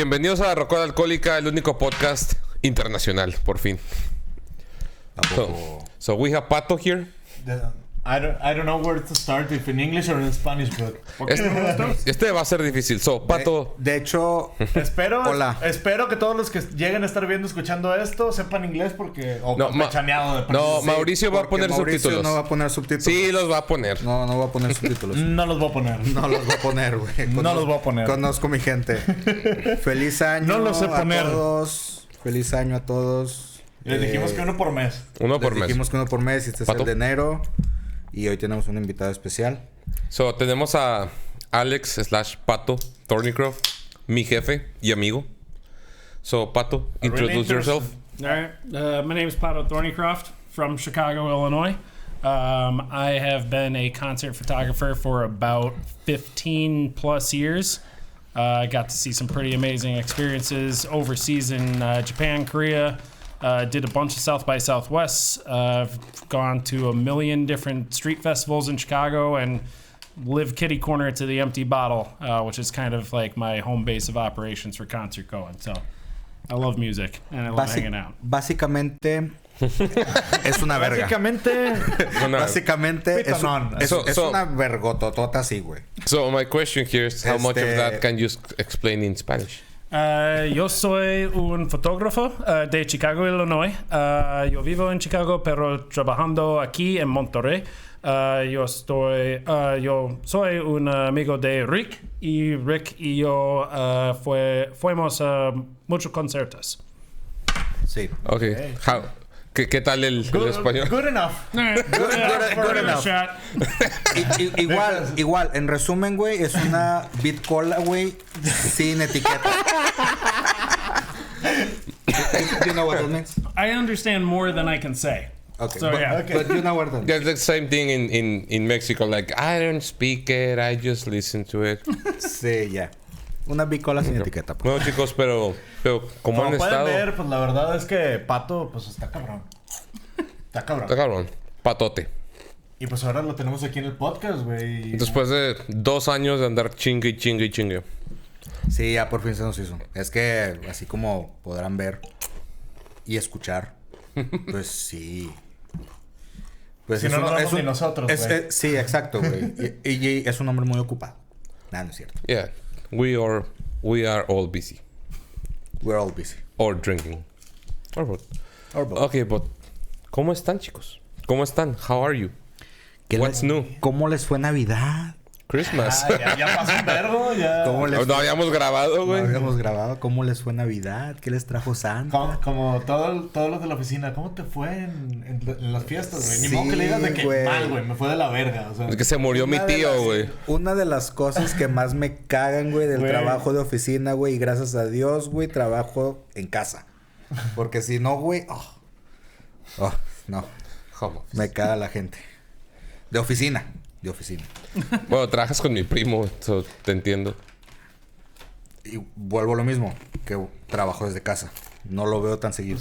Bienvenidos a Rockola Alcoholica, el único podcast internacional, por fin. So we have Pato here. I don't know where to start, if in English or in Spanish, but... Este va a ser difícil. So, Pato... De hecho... Espero que todos los que lleguen a estar viendo, escuchando esto, sepan inglés porque... Mauricio va a poner subtítulos. No va a poner subtítulos. Sí, los va a poner. No va a poner subtítulos. No los voy a poner. No los voy a poner, güey. No los voy a poner. Conozco mi gente. Feliz año no los sé poner. A todos. Feliz año a todos. Les dijimos que uno por mes. Dijimos que uno por mes y este es el de enero. Y hoy tenemos un invitado especial. So, tenemos a Alex/Pato Thornycroft, mi jefe y amigo. So, Pato, introduce yourself. All right. My name is Pato Thornycroft from Chicago, Illinois. I have been a concert photographer for about 15 plus years. I got to see some pretty amazing experiences overseas in Japan, Korea. Did a bunch of South by Southwest. I've gone to a million different street festivals in Chicago and live kitty corner to the Empty Bottle, which is kind of like my home base of operations for concert going. So I love music and I love hanging out. Básicamente es una verga. Básicamente es una vergototota así, güey. So my question here is how much of that can you explain in Spanish? Yo soy un fotógrafo de Chicago, Illinois. Yo vivo en Chicago, pero trabajando aquí en Monterrey. Yo soy un amigo de Rick y yo fuimos a muchos conciertos. Sí. Okay. ¿Qué tal el español? Good enough. Good enough. Igual, en resumen, güey, es una bitcola, güey, sin etiqueta. Do you know what that means? I understand more than I can say. Okay. So, yeah. But you know what that means. There's the same thing in Mexico. Like, I don't speak it, I just listen to it. Sí, ya. Una bicola sin etiqueta. Bueno, chicos, pero como han estado... Como pueden ver, pues la verdad es que Pato, pues está cabrón. Está cabrón. Patote. Y pues ahora lo tenemos aquí en el podcast, güey. Después de 2 años de andar chingue. Sí, ya por fin se nos hizo. Es que, así como podrán ver y escuchar, pues sí. Pues si no nos vemos ni nosotros, güey. Sí, exacto, güey. Y es un hombre muy ocupado. Nah, no es cierto. Yeah. We are all busy. We're all busy. Or drinking. Or both. Okay, but ¿cómo están, chicos? ¿Cómo están? How are you? What's new? ¿Cómo les fue Navidad? Christmas. Ya pasó un verbo, ya. No habíamos grabado, güey. No habíamos grabado. ¿Cómo les fue Navidad? ¿Qué les trajo Santa? Como todos los de la oficina. ¿Cómo te fue en las fiestas, güey? Ni Sí, modo que le digas de que güey. mal, güey. Me fue de la verga, o sea. Es que se murió mi tío, güey. Una de las cosas que más me cagan, güey, del trabajo de oficina, güey. Y gracias a Dios, güey, trabajo en casa. Porque si no, güey... no. Me caga la gente. De oficina. Bueno, trabajas con mi primo, so te entiendo. Y vuelvo a lo mismo, que trabajo desde casa. No lo veo tan seguido.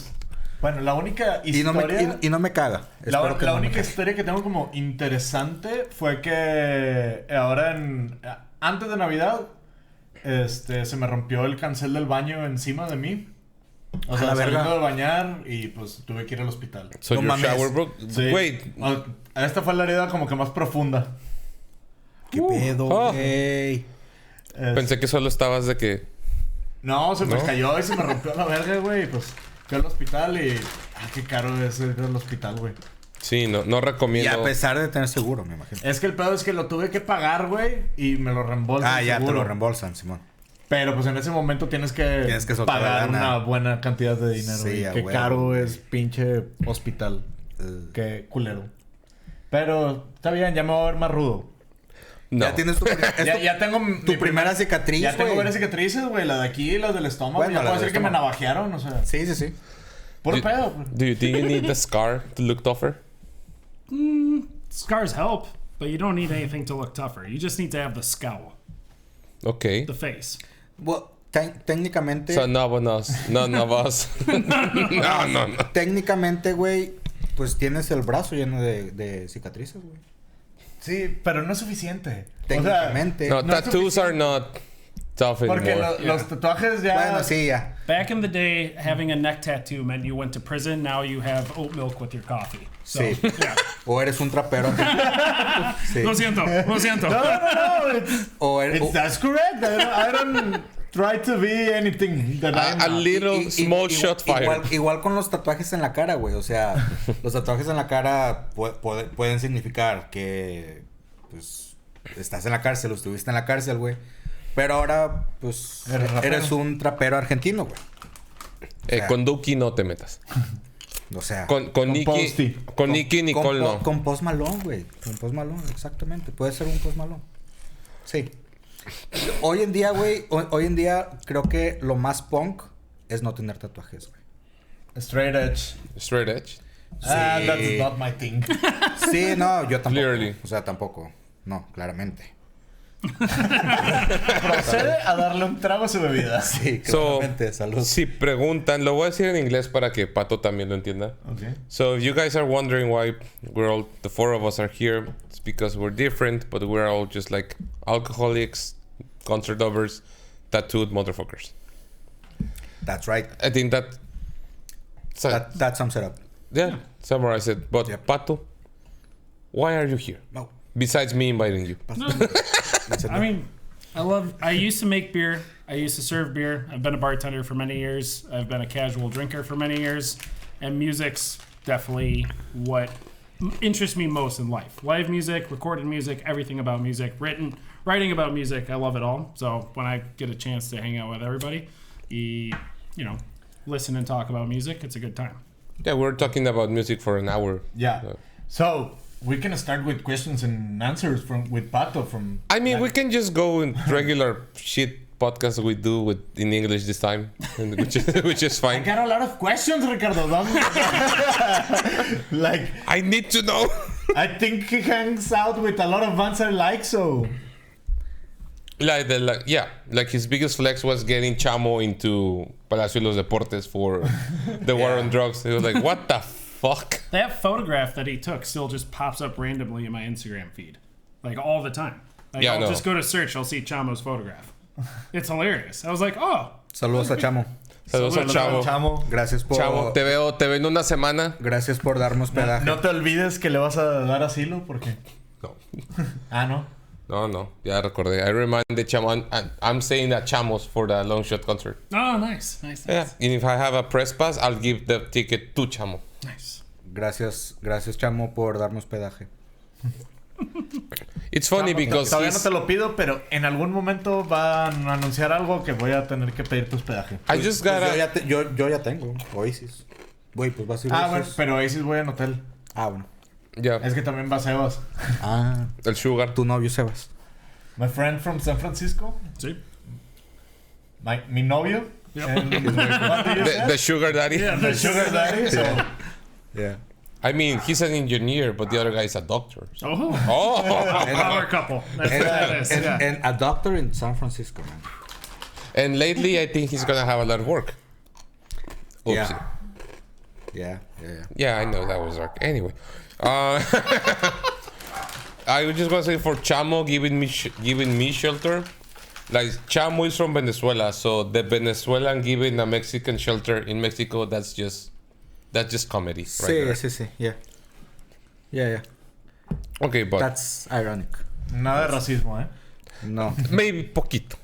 Bueno, la única historia... Y no me caga. La única historia que tengo como interesante fue que ahora antes de Navidad se me rompió el cancel del baño encima de mí. O sea, saliendo de bañar y pues tuve que ir al hospital. So no your mames. shower broke? Sí. Wait. Esta fue la herida como que más profunda. ¿Qué pedo, güey? Pensé que solo estabas de que... No, se me cayó y se me rompió la verga, güey. Pues fui al hospital y... qué caro es ir al hospital, güey. Sí, no recomiendo... Y a pesar de tener seguro, me imagino. Es que el pedo es que lo tuve que pagar, güey. Y me lo reembolsan. Ya seguro. te lo reembolsan, Simón. Pero pues en ese momento tienes que pagar una buena cantidad de dinero. Sí, qué caro es pinche hospital. Qué culero. Pero está bien, ya me voy a ver más rudo. No. Ya tienes ya tengo tu primera cicatriz, ya tengo güey. varias cicatrices, güey. La de aquí y la del estómago. Bueno, ya puedo decir que me navajearon, o sea. Sí. Por pedo. Do you think you need the scar to look tougher? Scars help, but you don't need anything to look tougher. You just need to have the scowl. Okay. The face. Well, técnicamente... So none of us. No. Técnicamente, güey, pues tienes el brazo lleno de cicatrices, güey. Sí, pero no es suficiente. Técnicamente. No, tattoos are not tough Porque anymore. los tatuajes ya... Bueno, sí, ya. Back in the day, having a neck tattoo meant you went to prison. Now you have oat milk with your coffee. So, Sí. yeah. O eres un trapero. Sí. Lo siento. No. That's correct. I don't try to be anything that I'm A not. little small shot fire. Igual con los tatuajes en la cara, güey. O sea, los tatuajes en la cara pueden significar que, pues, estás en la cárcel o estuviste en la cárcel, güey. Pero ahora, pues, eres un trapero argentino, güey. O sea, Con Duki no te metas. o sea, Con Posty. Nicky Nicole no. Con Post Malone, güey. Con Post Malone, exactamente. Puede ser un Post Malone. Sí. Hoy en día, güey, hoy en día creo que lo más punk es no tener tatuajes, güey. Straight edge. Straight edge. That's not my thing. Sí, no, yo tampoco. Clearly. O sea, tampoco. No, claramente. Procede a darle un trago a su bebida. Sí, So, claramente. Salud. si preguntan, lo voy a decir en inglés para que Pato también lo entienda. Okay. So if you guys are wondering why the four of us are here, it's because we're different, but we're all just like alcoholics, concert lovers, tattooed motherfuckers. That's right. I think that That sums it up. yeah, summarize it. But Yep. Pato, why are you here? No. Besides me inviting you. I mean, I used to make beer. I used to serve beer. I've been a bartender for many years. I've been a casual drinker for many years. And music's definitely what interests me most in life. Live music, recorded music, everything about music, writing about music. I love it all. So when I get a chance to hang out with everybody, listen and talk about music, it's a good time. Yeah, we're talking about music for an hour. Yeah. So we can start with questions and answers with Pato from. I mean, we can just go in regular shit podcast we do in English this time, which is I fine. got a lot of questions, Ricardo. Like, I need to know. I think he hangs out with a lot of bands I like, so. Like his biggest flex was getting Chamo into Palacio de los Deportes for the war on drugs. He was like, what the fuck? That photograph that he took still just pops up randomly in my Instagram feed. Like all the time. Like Yeah, I I'll know. just go to search, I'll see Chamo's photograph. It's hilarious. I was like, oh. Saludos a Chamo. Saludos a Chamo. Chamo. Gracias por... Chamo, te veo en una semana. Gracias por darnos hospedaje. No te olvides que le vas a dar asilo porque. No. No. No. Ya recordé. I reminded Chamo. I'm saying that Chamos for the long shot concert. Oh, nice. Yeah. And if I have a press pass, I'll give the ticket to Chamo. Nice. Gracias, Chamo, por darnos hospedaje. It's funny because Todavía no te lo pido, pero en algún momento van a anunciar algo que voy a tener que pedir tu hospedaje. I just got Yo ya tengo Oasis. Güey, pues vas a ir a Bueno, Oasis. pero ahí sí voy en hotel. Bueno. Yeah. Es que también va Sebas. El Sugar. Tu novio, Sebas. My friend from San Francisco. Sí. Mi novio. Yep. And what do you say? The Sugar Daddy. Yeah, The sugar daddy. So. Yeah. I mean, he's an engineer, but the other guy is a doctor. So. Oh. Oh. Power couple. That's what that is. Yeah. And a doctor in San Francisco, man. And lately, I think he's gonna have a lot of work. Oopsie. Yeah. Yeah, I know that was dark. Anyway, I was just gonna say for Chamo giving me shelter. Like Chamo is from Venezuela, so the Venezuelan giving a Mexican shelter in Mexico, that's just comedy. Sí. Yeah. Okay, but That's ironic. Nada de racismo, No. maybe poquito.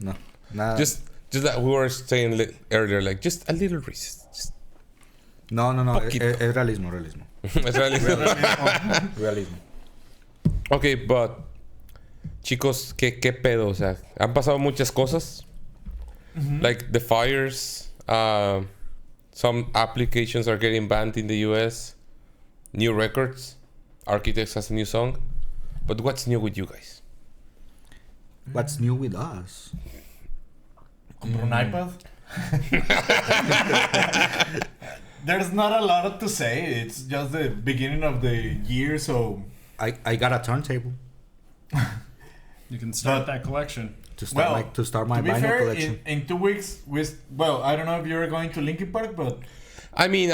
No. Nada. Just that we were saying earlier, like just a little racist. Just No. Poquito. Es realismo. it's really Realismo. Okay, but chicos, ¿qué pedo? O sea, han pasado muchas cosas. Like the fires. Some applications are getting banned in the US. New records. Architects has a new song. But what's new with you guys? What's new with us? Compré un iPad. There's not a lot to say. It's just the beginning of the year, so. I got a turntable You can start that collection. to start my to be vinyl fair, collection. in 2 weeks, I don't know if you're going to Linkin Park, but I mean,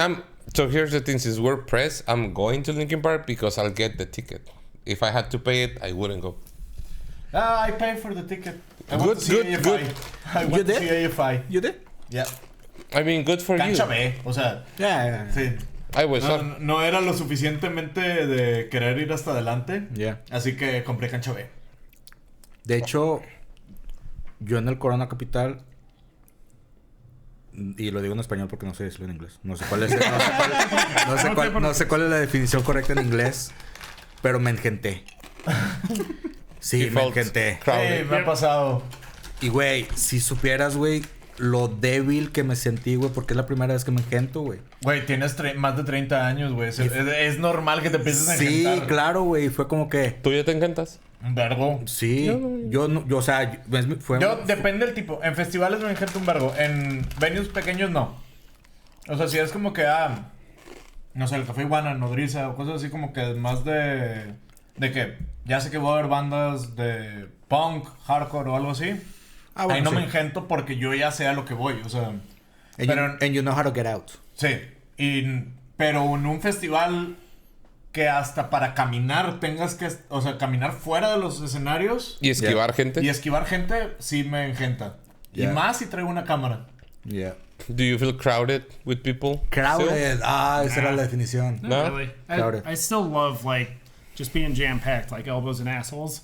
so here's the thing. Since we're press, I'm going to Linkin Park because I'll get the ticket. If I had to pay it, I wouldn't go. I pay for the ticket. I Good, want to see good, AFI. good. I want to see AFI. You did? Yeah. I mean, good for Cancha you. B, o sea, Yeah. sí. I was No era lo suficientemente de querer ir hasta adelante. Yeah. Así que compré cancha B. De hecho, yo en el Corona Capital, y lo digo en español porque no sé decirlo en inglés. No sé cuál es, no sé cuál es la definición correcta en inglés, pero me engenté. Sí, You me felt engenté. crowded. Sí, me ha pasado. Y güey, si supieras, güey, lo débil que me sentí, güey, porque es la primera vez que me engento, güey. Güey, tienes más de 30 años, güey. Es normal que te empieces a engentar. Sí, claro, güey. Fue como que... ¿Tú ya te encantas? Un vergo. Sí, o sea, fue... Depende del tipo. En festivales me engento un vergo. En venues pequeños, no. O sea, si es como que, no sé, el Café Iguana, Nodriza o cosas así como que más de que ya sé que voy a ver bandas de punk, hardcore o algo así. bueno, ahí no sí. me engento porque yo ya sé a lo que voy, o sea... And you know how to get out. Sí, pero en un festival que hasta para caminar tengas que... O sea, caminar fuera de los escenarios ¿Y esquivar gente? y esquivar gente, sí me engenta. Yeah. Y más si traigo una cámara. Yeah. Do you feel crowded with people? Crowded. Esa era la definición. Not No? really. Crowded. I still love like just being jam packed, like elbows and assholes.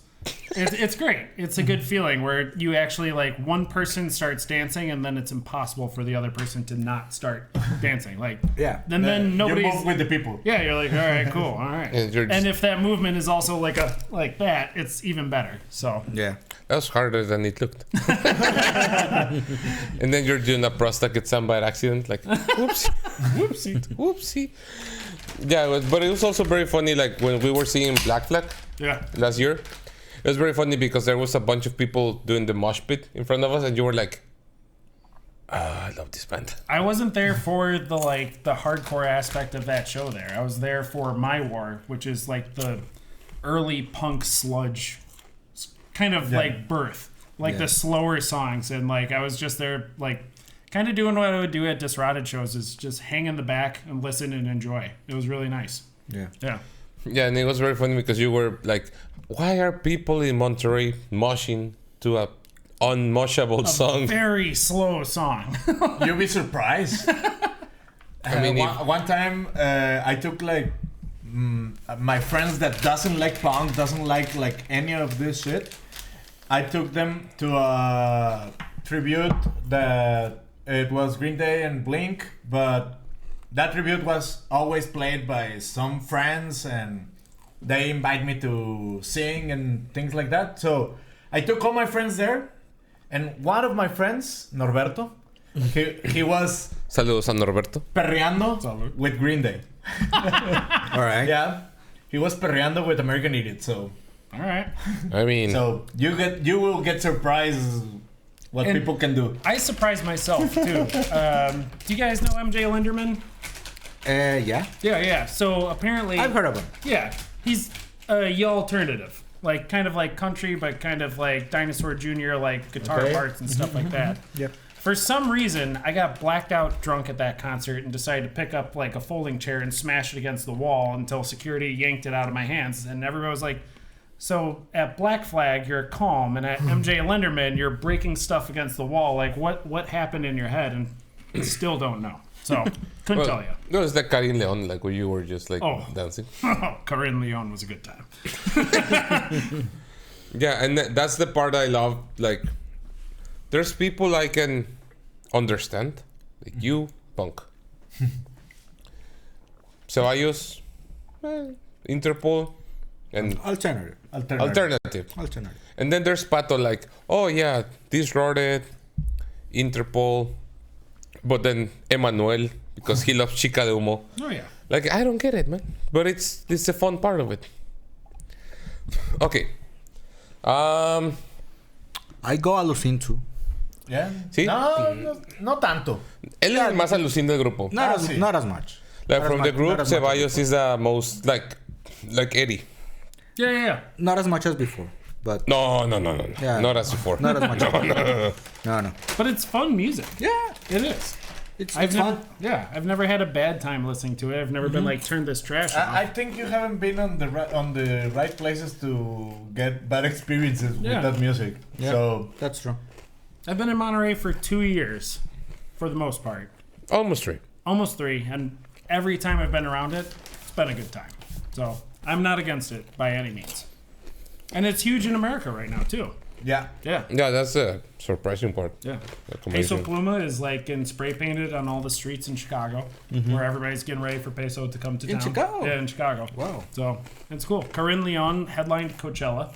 It's great. It's a good feeling where you actually like one person starts dancing and then it's impossible for the other person to not start dancing. Like Yeah. and then You nobody's move with the people. yeah. You're like all right, cool, all right. And you're just- And if that movement is also like that, it's even better. So Yeah. That was harder than it looked. And then you're doing a prosthetic at some by accident, like, whoopsie, whoopsie, whoopsie. Yeah, but it was also very funny, like, when we were seeing Black Flag yeah. last year. It was very funny because there was a bunch of people doing the mosh pit in front of us, and you were like, I love this band. I wasn't there for the hardcore aspect of that show there. I was there for My War, which is like the early punk sludge kind of like birth. Like the slower songs, and like I was just there like kind of doing what I would do at Disrotted shows, is just hang in the back and listen and enjoy. It was really nice. Yeah. Yeah. Yeah, and it was very funny because you were like, why are people in Monterrey moshing to a unmoshable song? Very slow song. You'll be surprised. I mean, one time I took like my friends that doesn't like punk, doesn't like any of this shit. I took them to a tribute that it was Green Day and Blink, but that tribute was always played by some friends, and they invite me to sing and things like that. So I took all my friends there, and one of my friends, Norberto, he was Saludos a Norberto. perreando Salud. with Green Day. All right. Yeah, he was perreando with American Idiot. So All right. I mean, you will get surprised what And- people can do. I surprised myself too. Do you guys know MJ Linderman? Yeah. Yeah. So apparently, I've heard of him. yeah, he's a alternative, like kind of like country, but kind of like Dinosaur Jr. like guitar Okay. parts and stuff like that. Yep. For some reason, I got blacked out drunk at that concert and decided to pick up like a folding chair and smash it against the wall until security yanked it out of my hands. And everybody was like, so at Black Flag, you're calm, and at MJ Linderman, you're breaking stuff against the wall. Like, what happened in your head? And I still don't know. So, couldn't tell you. no, it's like Karin Leon, like where you were just like Oh. dancing. Corinne Leon was a good time. Yeah, and that's the part I love. Like, there's people I can understand, like you, punk. Ceballos, Interpol, and Alternative. alternative. Alternative. And then there's Pato, like, oh yeah, Disrotted, Interpol, but then Emmanuel, because he loves Chica de Humo. Oh, yeah. Like, I don't get it, man. But it's a fun part of it. Okay. I go alucin too. Yeah. Sí. No tanto. Él es el más alucín del grupo. Not sí. not as much. Like, Not from as the much- group, not as much as Ceballos is the most, like Eddie. Yeah. Not as much as before, but No. Yeah. Not as before. not as much. No. But it's fun music. Yeah. It is. It's I've fun. never, I've never had a bad time listening to it. I've never been like, turn this trash off. I think you haven't been on the right places to get bad experiences with that music. Yeah, So that's true. I've been in Monterey for 2 years, for the most part. Almost 3. Almost 3, and every time I've been around it, it's been a good time. So I'm not against it by any means. And it's huge in America right now too. yeah, Yeah. Yeah, that's the surprising part. Yeah. Like Peso amazing. Pluma is like getting spray painted on all the streets in Chicago, where everybody's getting ready for Peso to come to town. In Chicago? Yeah, in Chicago. Wow. So it's cool. Corinne Leon headlined Coachella.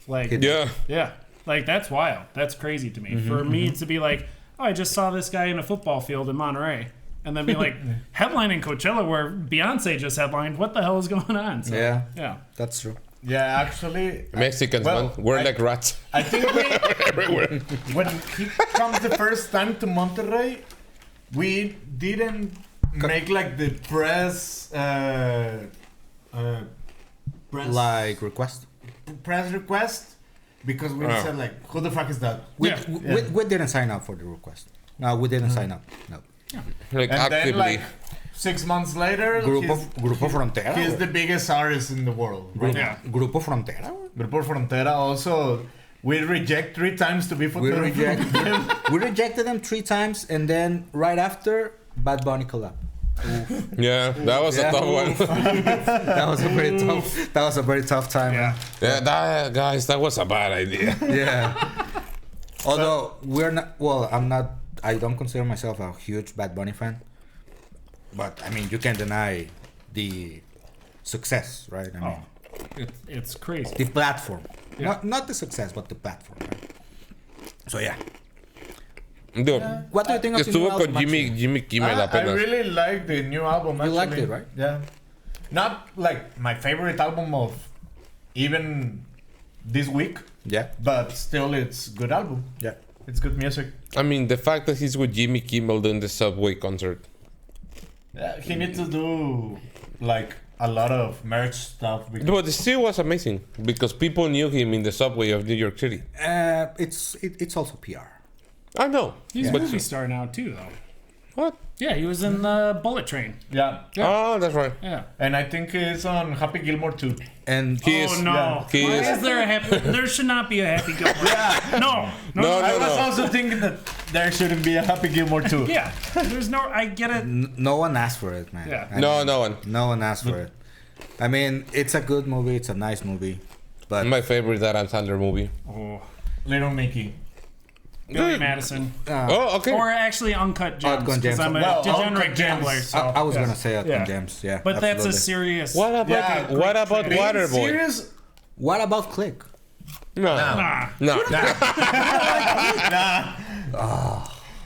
Like, Yeah. yeah, like that's wild. That's crazy to me. For me to be like, oh, I just saw this guy in a football field in Monterey, and then be like, headlining Coachella where Beyonce just headlined. What the hell is going on? So, Yeah, yeah. that's true. yeah. Actually, Mexicans, well, man. We're like rats I think everywhere. when he comes the first time to Monterrey, we didn't make like the press Like request. press request because we Oh. said like, who the fuck is that? We didn't sign up for the request. No, we didn't sign up. No. Like And actively. then like 6 months later, Grupo Frontera. he's güey. the biggest artist in the world. Right? Yeah. Grupo Frontera. güey. Grupo Frontera also, we reject 3 times to be We rejected them 3 times, and then right after, Bad Bunny collab. Yeah, that was Yeah. a tough one. That was a very tough. That was a very tough time. Yeah. Yeah, that, guys, that was a bad idea. Man. Yeah. Although we're not. Well, I'm not. I don't consider myself a huge Bad Bunny fan. But I mean, you can't deny the success, right? I mean, It's crazy. the platform. Yeah. Not the success, but the platform. Right? So yeah. Dude, What do you think of the new estuvo album, con Jimmy actually? Kimmel I apenas. really like the new album. You liked actually. it, right? Yeah. Not like my favorite album of even this week, Yeah. but still it's good album. Yeah. It's good music. I mean, the fact that he's with Jimmy Kimmel doing the Subway concert. Yeah, he needs to do like a lot of merch stuff. Because But it still was amazing because people knew him in the subway of New York City. It's also PR. I know. He's But a movie star now too, though. what? Yeah, he was in Bullet Train. yeah. Oh, that's right. Yeah. And I think he's on Happy Gilmore too. And He Oh is. no! yeah. He Why is. is there a happy? There should not be a Happy Gilmore. Yeah. No. No, I no, was no. also thinking that there shouldn't be a Happy Gilmore too. Yeah. There's no. I get it. no one asked for it, man. Yeah. I No, mean, no one. No one asked for it. I mean, it's a good movie. It's a nice movie. But My favorite Adam Sandler movie. Oh, Little Mickey. Billy Madison, Oh, okay. or actually Uncut Gems, Uncut because Gems. I'm a Well, degenerate Uncut Gems. gambler. So, I was yeah. gonna say Uncut Yeah. Gems. Yeah. But that's a absolutely. serious. What about Yeah, what about Being Waterboy? serious? What about Click? No, Nah. no.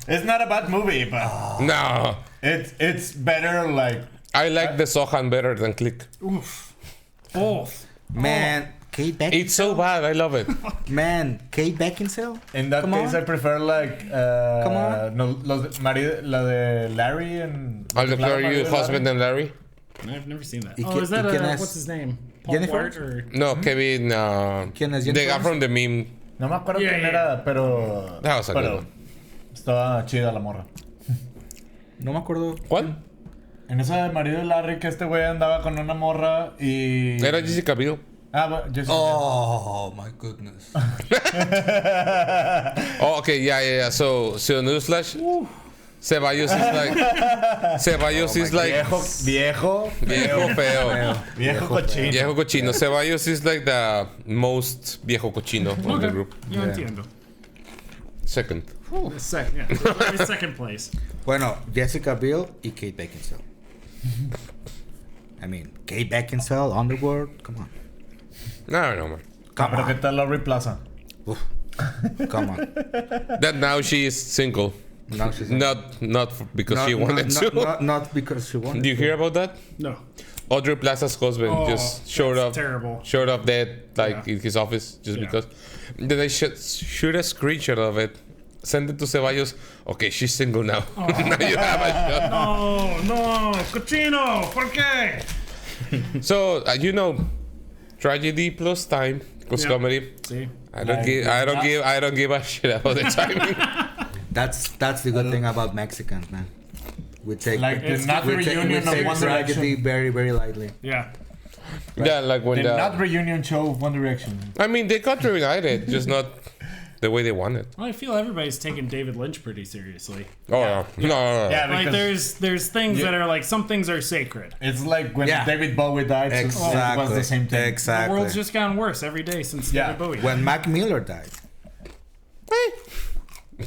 It's not a bad movie, but No. it's better like I like the Sohan better than Click. Oof. Both. Man, Kate Beckinsale. It's so bad. I love it. Man, Kate Beckinsale. in that Come case on. I prefer like Come on. no la de Larry and I'll declare you Larry. husband and Larry. I've never seen that. Y Oh, que- is that y quién es? what's his name? Paul Jennifer? Blart or No, Kevin. ¿Quién es The Jennifer? guy from the meme. No me acuerdo Yeah, quién yeah. era, pero That was a good pero one. estaba chida la morra. No me acuerdo. What? En esa de marido de Larry que este güey andaba con una morra y Era Jessica Biel. Jessica. Oh my goodness. Oh, okay, yeah. So newsflash. Ceballos is like. Ceballos is like. Viejo feo. Viejo cochino. Viejo cochino. Ceballos is like the most viejo cochino of the okay. group. Yo entiendo. Second. Second place. Bueno, Jessica Biel y Kate Beckinsale. I mean, Kate Beckinsale, Underworld. Come on. No, man. Come Pero on. qué tal Laurie Plaza. Oof. Come on. That now she is single. Now she's Not because she wanted to. Not because she wanted. Do you hear about that? No. Audrey Plaza's husband Oh, just showed that's up. terrible. Showed up dead, like Yeah. in his office, just Yeah. because. Then I shoot a screenshot of it, send it to Ceballos. Okay, she's single now. Now you have a shot. Oh no, cochino. ¿Por qué? So tragedy plus time plus Yeah. comedy. See. I don't give a shit about the timing. That's the good thing about Mexicans, man. We take Like the not we reunion of take One tragedy Direction. very, very lightly. Yeah. Yeah, like when The not reunion show of One Direction. I mean, they got reunited, just not the way they wanted. Well, I feel everybody's taking David Lynch pretty seriously. Oh, yeah. No. Yeah, Like because there's things that are like some things are sacred. it's like when Yeah. David Bowie died. It was the same thing. The Exactly. world's just gotten worse every day since Yeah. David Bowie. When Mac Miller died.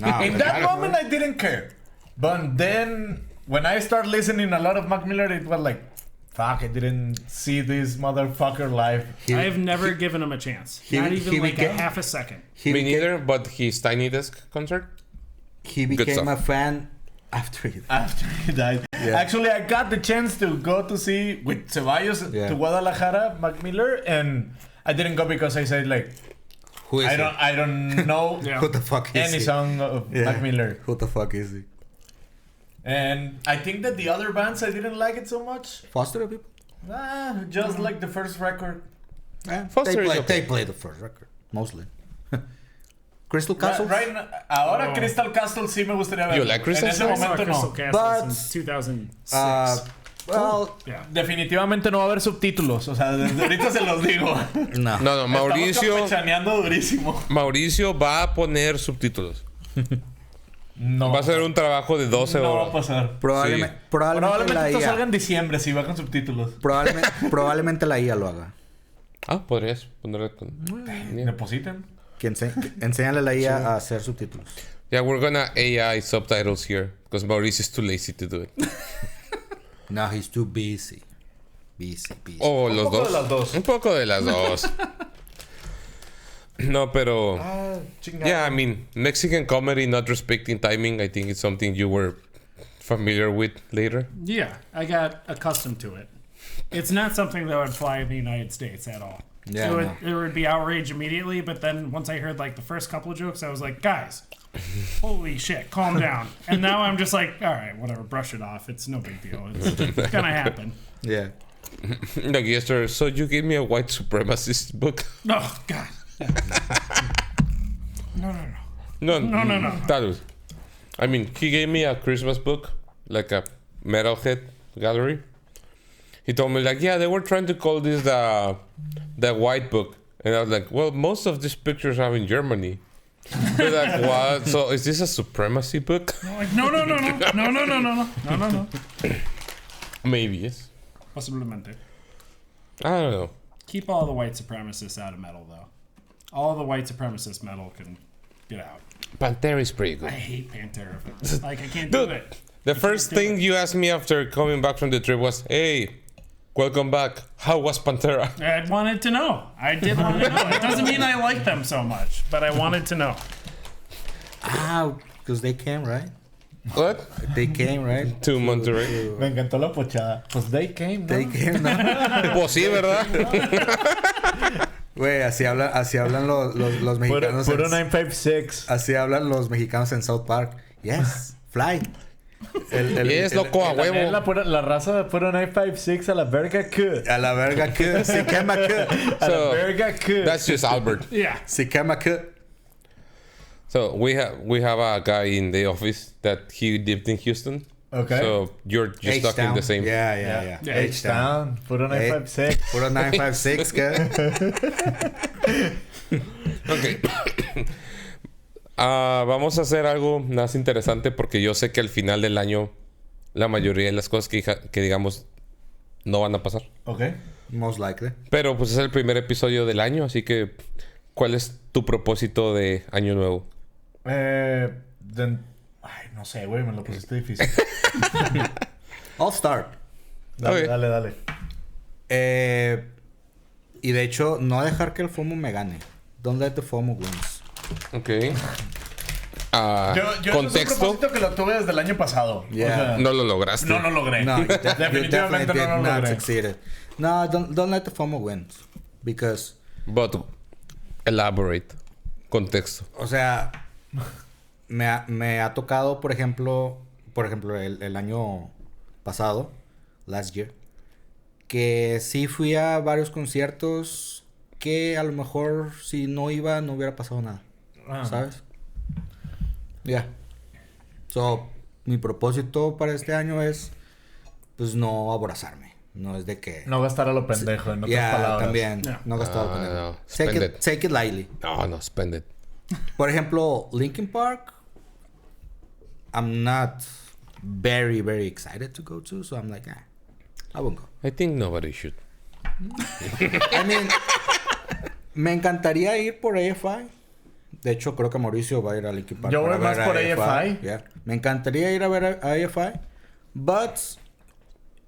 No, In that moment, I didn't care. But then, when I started listening a lot of Mac Miller, it was like, fuck, I didn't see this motherfucker live. I have never given him a chance. Not even like a half a second. Me neither, but his Tiny Desk concert. He Good became stuff. a fan after he died. After he died. Yeah. Actually, I got the chance to go to see with Ceballos to Guadalajara, Mac Miller, and I didn't go because I said like, Who is he? I don't know Yeah. Who the fuck is any he? song of Mac Miller. Who the fuck is he? And I think that the other bands I didn't like it so much. Foster people? Just like the first record. Foster is okay. They play the first record, mostly. Crystal Castle? Right now, ahora Crystal Castle sí me gustaría ver. You like Crystal En ese Castle? I saw momento Crystal no. Castle But- since 2006. Well, yeah. Definitivamente no va a haber subtítulos. O sea, desde ahorita se los digo. no. No, Mauricio. Estamos campechaneando durísimo. Mauricio va a poner subtítulos. No. Va a ser un trabajo de 12 No va a horas. pasar. Probablemente, Sí. probablemente la Probablemente esto IA. salga en diciembre si va con subtítulos. Probablemente la IA lo haga. Ah, podrías ponerle con... Depositen. Enséñale a la IA a hacer subtítulos. Yeah, we're gonna AI subtitles here because Mauricio is too lazy to do it. No, he's too busy. Busy. Oh, los poco dos. de las dos. Un poco de las dos. No, pero... Chingada. Yeah, I mean, Mexican comedy not respecting timing, I think it's something you were familiar with later. Yeah, I got accustomed to it. It's not something that would fly in the United States at all. Yeah, It would be outrage immediately, but then once I heard like the first couple of jokes, I was like, guys, holy shit, calm down. And now I'm just like, all right, whatever, brush it off. It's no big deal. It's gonna happen. Yeah. Like yesterday, so you gave me a white supremacist book? Oh, God. No. No. No. I mean, he gave me a Christmas book, like a metalhead gallery. He told me like, yeah, they were trying to call this the white book, and I was like, well, most of these pictures are in Germany. They're like, what? So is this a supremacy book? I'm like, no. Maybe yes. Posiblemente. I don't know. Keep all the white supremacists out of metal, though. All the white supremacist metal can get out. Pantera is pretty I good. hate Pantera. Like, I can't do Dude, it. the first thing you asked me after coming back from the trip was, hey, welcome back. How was Pantera? I wanted to know. I did want to know. It doesn't mean I like them so much, but I wanted to know. Because they came, right? What? They came, right? To Monterrey. Me encantó la pochada. Pues they came, ¿no? They came, ¿no? Pues sí, ¿verdad? Güey, así hablan los mexicanos. Puro 956. Así hablan los mexicanos en South Park. Yes, fly. Yes, loco, a huevo. La raza de puro 956 a la verga que. A la verga que. Se quema que. A la So, verga que. That's just Albert. Yeah. Se quema que. So we have a guy in the office that he lived in Houston. Okay. So you're just stuck in the same. Yeah. Yeah, H-Town. Puro 956. Puro 956 que. Okay. Vamos a hacer algo más interesante porque yo sé que al final del año la mayoría de las cosas que digamos no van a pasar. Okay. Most likely. Pero pues es el primer episodio del año, así que ¿cuál es tu propósito de año nuevo? Ay, no sé, güey, me lo pusiste difícil. I'll start. Dale, Ok. dale. Y de hecho, no dejar que el FOMO me gane. Don't let the FOMO wins. Ok. Yo es un Contexto. propósito que lo tuve desde el año pasado. Yeah. O sea, No lo lograste. no lo logré. No, you Definitivamente did no lo not logré. succeeded. No, don't let the FOMO wins. Because, But elaborate. Contexto. o sea, me ha tocado, por ejemplo, el año pasado, last year, que sí fui a varios conciertos que a lo mejor si no iba no hubiera pasado nada. ¿Sabes? Yeah. So, mi propósito para este año es, pues, no abrazarme. No es de que... No gastar a lo pendejo, en otras palabras. También. Yeah. No gastar a lo pendejo. No. Spend it. Take it lightly. No, spend it. Por ejemplo, Linkin Park, I'm not very, very excited to go to, so I'm like, I won't go. I think nobody should. I mean, me encantaría ir por AFI. De hecho, creo que Mauricio va a ir a Linkin Park. Yo voy más ver por AFI. Yeah. Me encantaría ir a ver a AFI. But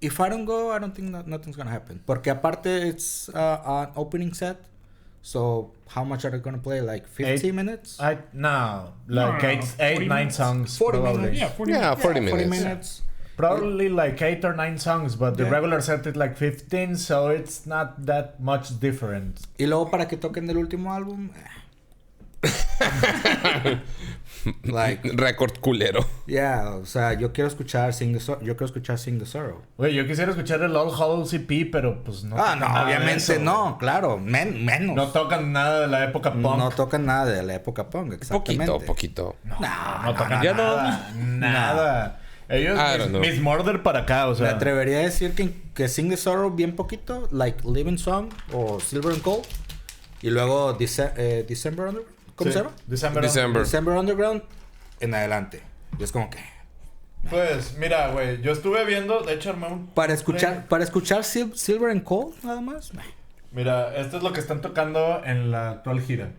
if I don't go, I don't think nothing's gonna happen. Porque aparte, it's an opening set. So, how much are they gonna play? Like 15 minutes? No, 40 9 minutes. songs. 40 probably. minutes. Yeah, 40 Yeah, minutes. 40 40 minutes. minutes. Probably like 8 or 9 songs, but the Yeah. regular set is like 15, so it's not that much different. Y luego para que toquen del último álbum. Like, Record culero. yeah, o sea, yo quiero escuchar Sing the Sorrow. Güey, yo quisiera escuchar el All Hallows EP, pero pues no. No, tocan nada de obviamente eso, no, claro, menos. No tocan nada de la época punk. No tocan nada de la época punk, exactamente. Poquito. No tocan Ya nada. Nada. Ellos, I don't know. Miss Murder para acá, o Me sea. atrevería a decir que Sing the Sorrow bien poquito, like Living Song o Silver and Gold. Y luego December Underground. ¿Cómo se llama? December Underground en adelante. Y es como que... Pues, mira, güey, yo estuve viendo, de hecho armé un... Para escuchar Silver and Gold, nada más. Mira, esto es lo que están tocando en la actual gira.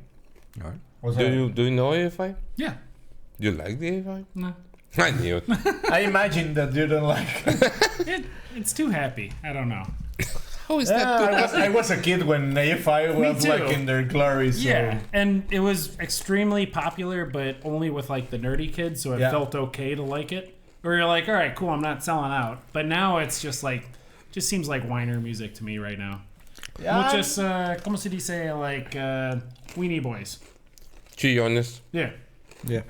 O sea, Do you know AFI? Yeah. You like the AFI? No. I knew it. I imagine that you don't like It's too happy. I don't know. How is that? I was a kid when AFI was too. like in their glory, so... Yeah, and it was extremely popular, but only with like the nerdy kids, so it Yeah. felt okay to like it. Or you're like, all right, cool, I'm not selling out. But now it's just like, just seems like whiner music to me right now. Yeah. Muchas, ¿cómo se dice? Like, Weenie Boys. Chillones. Yeah. Yeah.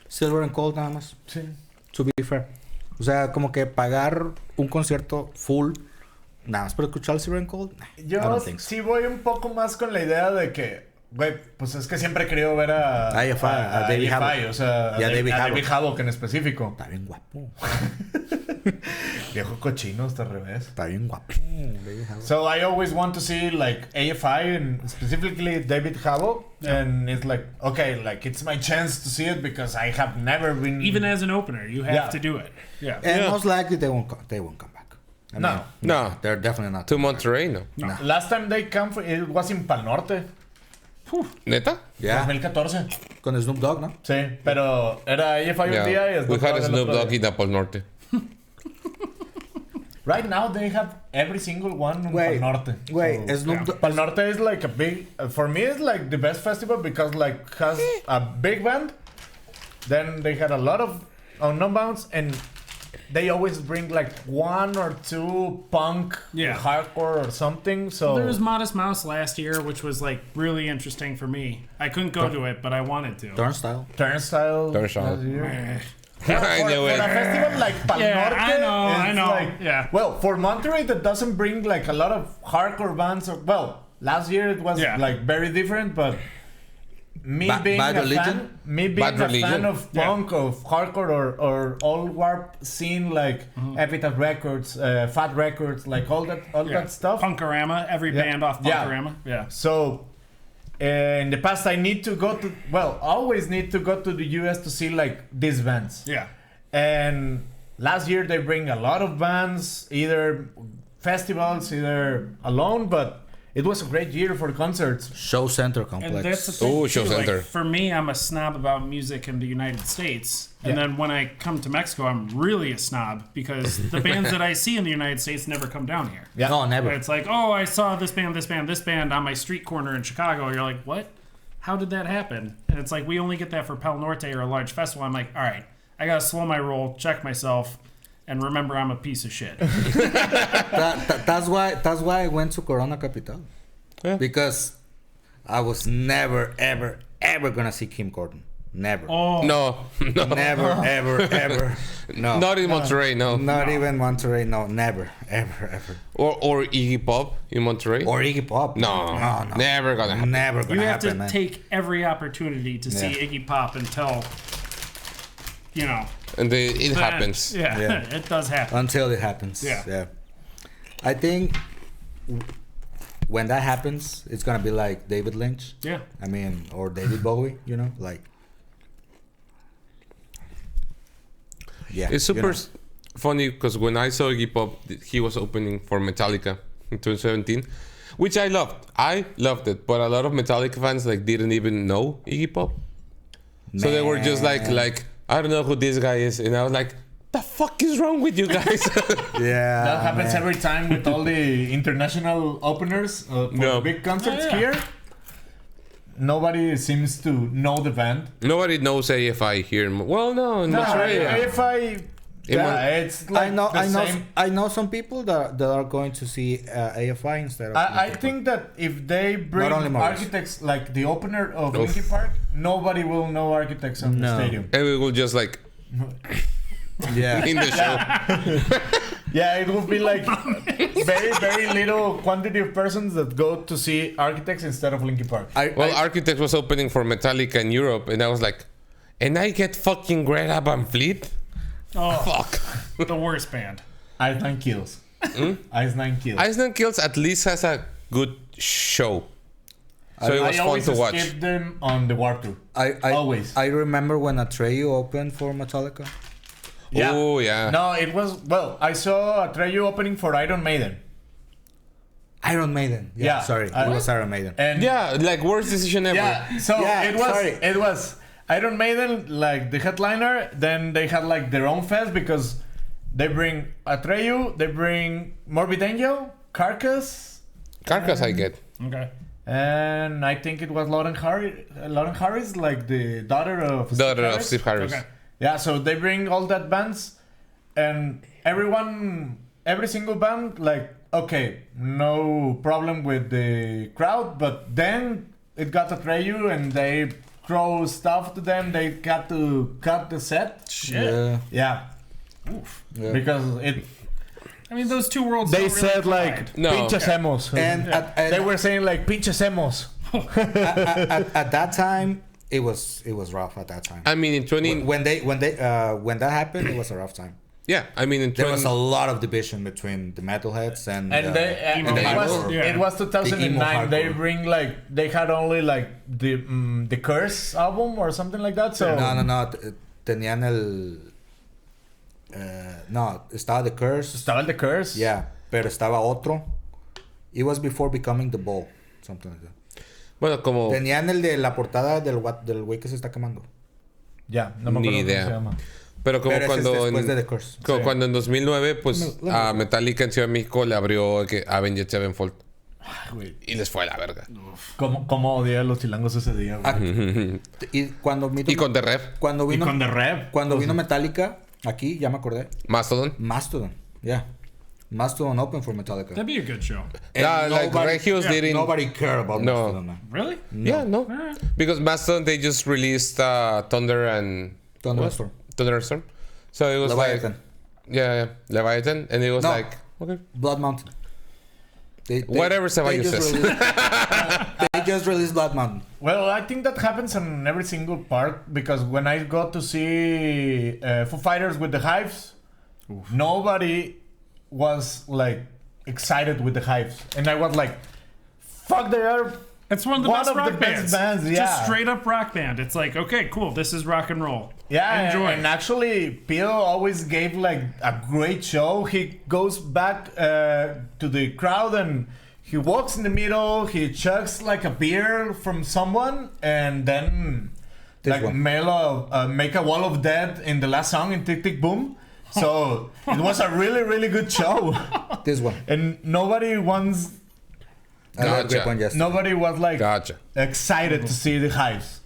Silver and Gold nada más. Sí. To be fair. O sea, como que pagar un concierto full nada más para escuchar Silver and Gold. I Yo don't think so. sí voy un poco más con la idea de que, güey, pues es que siempre he querido ver a AFI, a David AFI, Havok. o sea, Y a a David David Havok. Havok en específico. Está bien guapo. Viejo cochino, hasta al revés. Está bien guapo. David Havok. So I always want to see like AFI and specifically David Havok, and it's like, okay, like it's my chance to see it because I have never been. Even as an opener, you have Yeah. to do it. Yeah. And Yeah. most likely they won't come back. I No. mean, No. they're definitely not. To Monterrey, no. No. Last time they come, it was in Pal Norte, ¿Neta? Yeah. 2014. Con Snoop Dogg, ¿no? Sí, pero era AFI un día y Yeah. We Snoop had Dogg el Snoop otro Dogg día. in Apple Norte. Right now they have every single one in Wait, Pal Norte. Wait, So- Snoop Dogg. Pal Norte is like a big, for me it's like the best festival because like has a big band, then they had a lot of unknown bands and they always bring like one or two punk, Yeah. hardcore or something. So There was Modest Mouse last year, which was like really interesting for me. I couldn't go to it, but I wanted to. Turnstile. Turnstile. Turnstile. last year. Eh. I knew For a it. festival like Pal Yeah, Norte, I it's know. like- Yeah. Well, for Monterey, that doesn't bring like a lot of hardcore bands. Well, last year it was Yeah. like very different, but me being Bad a Religion? fan, me being Bad a fan Religion? of Yeah. punk, of hardcore, or old warp scene, like Epitaph Records, Fat Records, like all that stuff. Punkorama, every Yeah. band off Yeah. Punkorama. Yeah. So, in the past, I need to go to, well, always need to go to the US to see like these bands. Yeah. And last year they bring a lot of bands, either festivals, either alone, but it was a great year for concerts. Show Center And Complex. that's the thing. Oh, Show too, like, Center. for me, I'm a snob about music in the United States. And Yeah. then when I come to Mexico, I'm really a snob because the bands that I see in the United States never come down here. Yeah. No, never. It's like, oh, I saw this band on my street corner in Chicago. You're like, what? How did that happen? And it's like, we only get that for Pal Norte or a large festival. I'm like, all right, I got to slow my roll, check myself, and remember I'm a piece of shit. That's why I went to Corona Capital. Yeah. Because I was never, ever gonna see Kim Gordon. Never. Oh, No. Never, ever. No. Not in Monterrey, no. Not even Monterey. No, never, ever. Or Iggy Pop in Monterey. Or Iggy Pop. No. no. Never gonna happen. Never gonna you have happen, to man. take every opportunity to see Yeah. Iggy Pop until, you know, and it happens. Yeah, Yeah. it does happen. Until it happens. Yeah. I think when that happens, it's gonna be like David Lynch. Yeah. I mean, or David Bowie. You know, like. Yeah. It's super funny because when I saw Iggy Pop, he was opening for Metallica in 2017, which I loved. I loved it, but a lot of Metallica fans like didn't even know Iggy Pop, so they were just like I don't know who this guy is, and I was like, the fuck is wrong with you guys? Yeah. That happens every time with all the international openers for big concerts here. Nobody seems to know the band. Nobody knows AFI here. Well, no, in Australia. AFI. Yeah, it's like I know some people that are going to see AFI instead of. I think that if they bring Architects like the opener of Linkin Park, nobody will know Architects on the stadium. And we will just like in the show. Yeah, it will be like very, very little quantity of persons that go to see Architects instead of Linkin Park. Architects was opening for Metallica in Europe, and I was like, and I get fucking Greta Van Fleet? Oh, fuck. The worst band. Ice Nine Kills. Ice Nine Kills. Ice Nine Kills at least has a good show. So it was fun to watch. I always skip them on the Warped Tour. Always. I remember when Atreyu opened for Metallica. Yeah. Oh, yeah. No, it was... Well, I saw Atreyu opening for Iron Maiden. Iron Maiden. Yeah. Sorry. It was Iron Maiden. And yeah, like worst decision ever. Yeah. So it was Iron Maiden, like the headliner. Then they had like their own fest because they bring Atreyu, they bring Morbid Angel, Carcass. Carcass, I get. Okay. And I think it was Lauren Harris, like the daughter of Steve Harris. Okay. Yeah, so they bring all that bands, and every single band, like, okay, no problem with the crowd, but then it got Atreyu and they throw stuff to them, they got to cut the set. Shit. Yeah. Oof. Yeah. Because it... I mean, those two worlds They don't said really like, no. pinches hemos. And they were saying like, pinches hemos. at that time, it was rough at that time. I mean, in when that happened, it was a rough time. Yeah, I mean, there was a lot of division between the metalheads and it was 2009. They had only like the Curse album or something like that. So no, tenían estaba the Curse. Yeah, pero estaba otro. It was before becoming the Ball, something like that. Bueno, como... Tenían el de la portada del güey que se está quemando. Ya, no me acuerdo cómo se llama. Pero cuando después de The Curse. Cuando en 2009, pues, a Metallica en Ciudad de México le abrió Avenged Sevenfold. Y les fue a la verga. ¿Cómo odié a los chilangos ese día, güey? Y con The Rev. Cuando vino Metallica, aquí, ya me acordé. Mastodon. Yeah. Mastodon open for Metallica. That'd be a good show. Nobody cared about Mastodon. Man. Really? No. Yeah, no. Right. Because Mastodon, they just released Thunderstorm. So it was Leviathan. Leviathan. And it was like, okay. Blood Mountain. Whatever Ceballos says. They just released Blood Mountain. Well, I think that happens on every single part because when I go to see Foo Fighters with the Hives, nobody was like excited with the Hives, and I was like, "Fuck, they are." It's one of the best rock bands. Yeah. Just straight up rock band. It's like, okay, cool. This is rock and roll. Yeah, enjoy. And actually, Pio always gave like a great show. He goes back to the crowd and he walks in the middle. He chugs like a beer from someone, and then Melo make a wall of death in the last song in Tick Tick Boom. So it was a really, really good show. This one. And nobody wants... Nobody was like excited to see the Hives.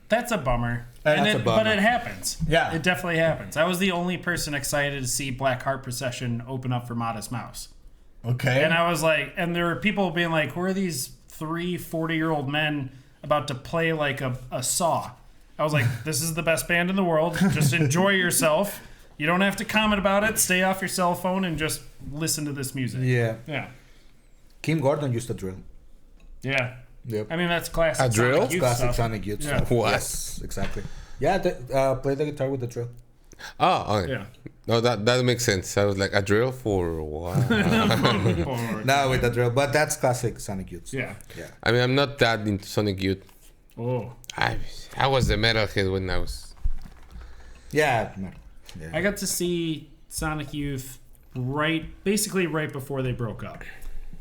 That's a bummer. But it happens. Yeah. It definitely happens. I was the only person excited to see Black Heart Procession open up for Modest Mouse. Okay. And I was like, and there were people being like, who are these 40-year-old men about to play like a saw? I was like, this is the best band in the world. Just enjoy yourself. You don't have to comment about it. Stay off your cell phone and just listen to this music. Yeah. Kim Gordon used to drill. Yeah. Yep. I mean, that's classic. A drill? Classic Sonic Youth stuff. What? Yes, exactly. Yeah, play the guitar with the drill. Oh, okay. Yeah. No, that makes sense. I was like, a drill for what? No, with the drill. But that's classic Sonic Youth. Yeah. Yeah. I mean, I'm not that into Sonic Youth. Oh. I was the metalhead when I was... Yeah. Yeah. I got to see Sonic Youth basically right before they broke up.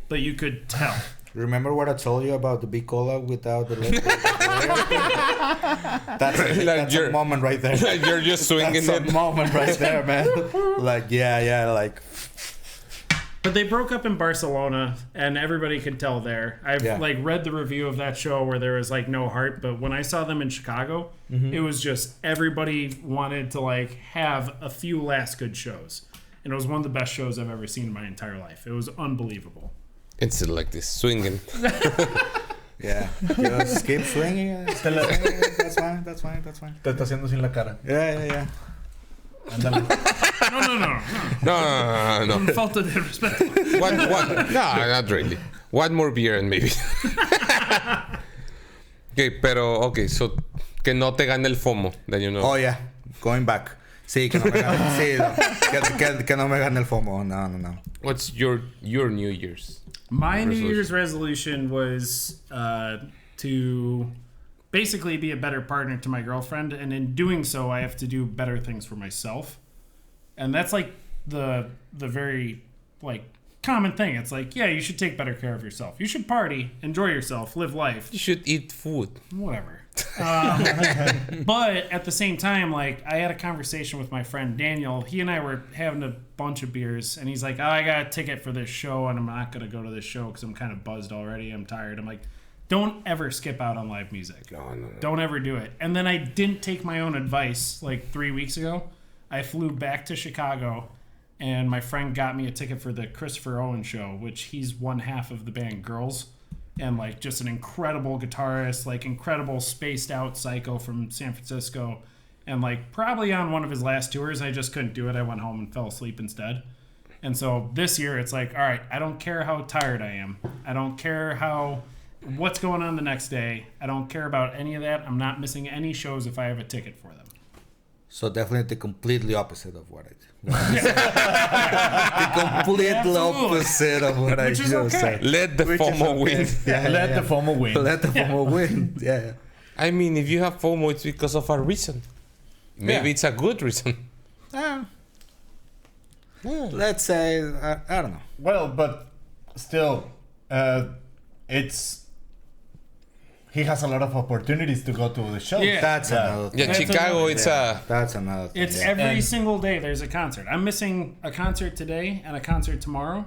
But you could tell. Remember what I told you about the big cola without the lid? That's a moment right there. Like you're just swinging That's a moment right there, man. Like, like... But they broke up in Barcelona, and everybody could tell there. I've like read the review of that show where there was like no heart, but when I saw them in Chicago, it was just everybody wanted to like have a few last good shows. And it was one of the best shows I've ever seen in my entire life. It was unbelievable. It's like this swinging. Yeah. Just keep swinging. That's fine. Te está haciendo sin la cara. Yeah. Ándale. No. Falta de respeto. One. No, not really. One more beer and maybe. Okay, so que no te gane el FOMO, then you know. Oh, yeah. Going back. Sí, que no me gane. Sí, no. Que no me gane el FOMO. No. What's your New Year's? My New Year's resolution was to basically be a better partner to my girlfriend, and in doing so, I have to do better things for myself. And that's like the very like common thing. It's like, yeah, you should take better care of yourself. You should party, enjoy yourself, live life. You should eat food. Whatever. But at the same time, like, I had a conversation with my friend Daniel. He and I were having a bunch of beers, and he's like, I got a ticket for this show, and I'm not going to go to this show because I'm kind of buzzed already. I'm tired. I'm like, don't ever skip out on live music. No. Don't ever do it. And then I didn't take my own advice like 3 weeks ago. I flew back to Chicago, and my friend got me a ticket for the Christopher Owen show, which he's one half of the band Girls. And like just an incredible guitarist, like incredible spaced out psycho from San Francisco. And like probably on one of his last tours, I just couldn't do it. I went home and fell asleep instead. And so this year it's like, all right, I don't care how tired I am. I don't care what's going on the next day. I don't care about any of that. I'm not missing any shows if I have a ticket for them. So definitely the completely opposite of what I do. The complete opposite of what I just said. Let the FOMO win. Let the FOMO win. Let the FOMO win. Yeah. I mean, if you have FOMO, it's because of a reason. Maybe it's a good reason. Let's say, I don't know. Well, but still, he has a lot of opportunities to go to the show. Yeah. That's another thing. Yeah, Chicago, That's another thing. It's every single day there's a concert. I'm missing a concert today and a concert tomorrow.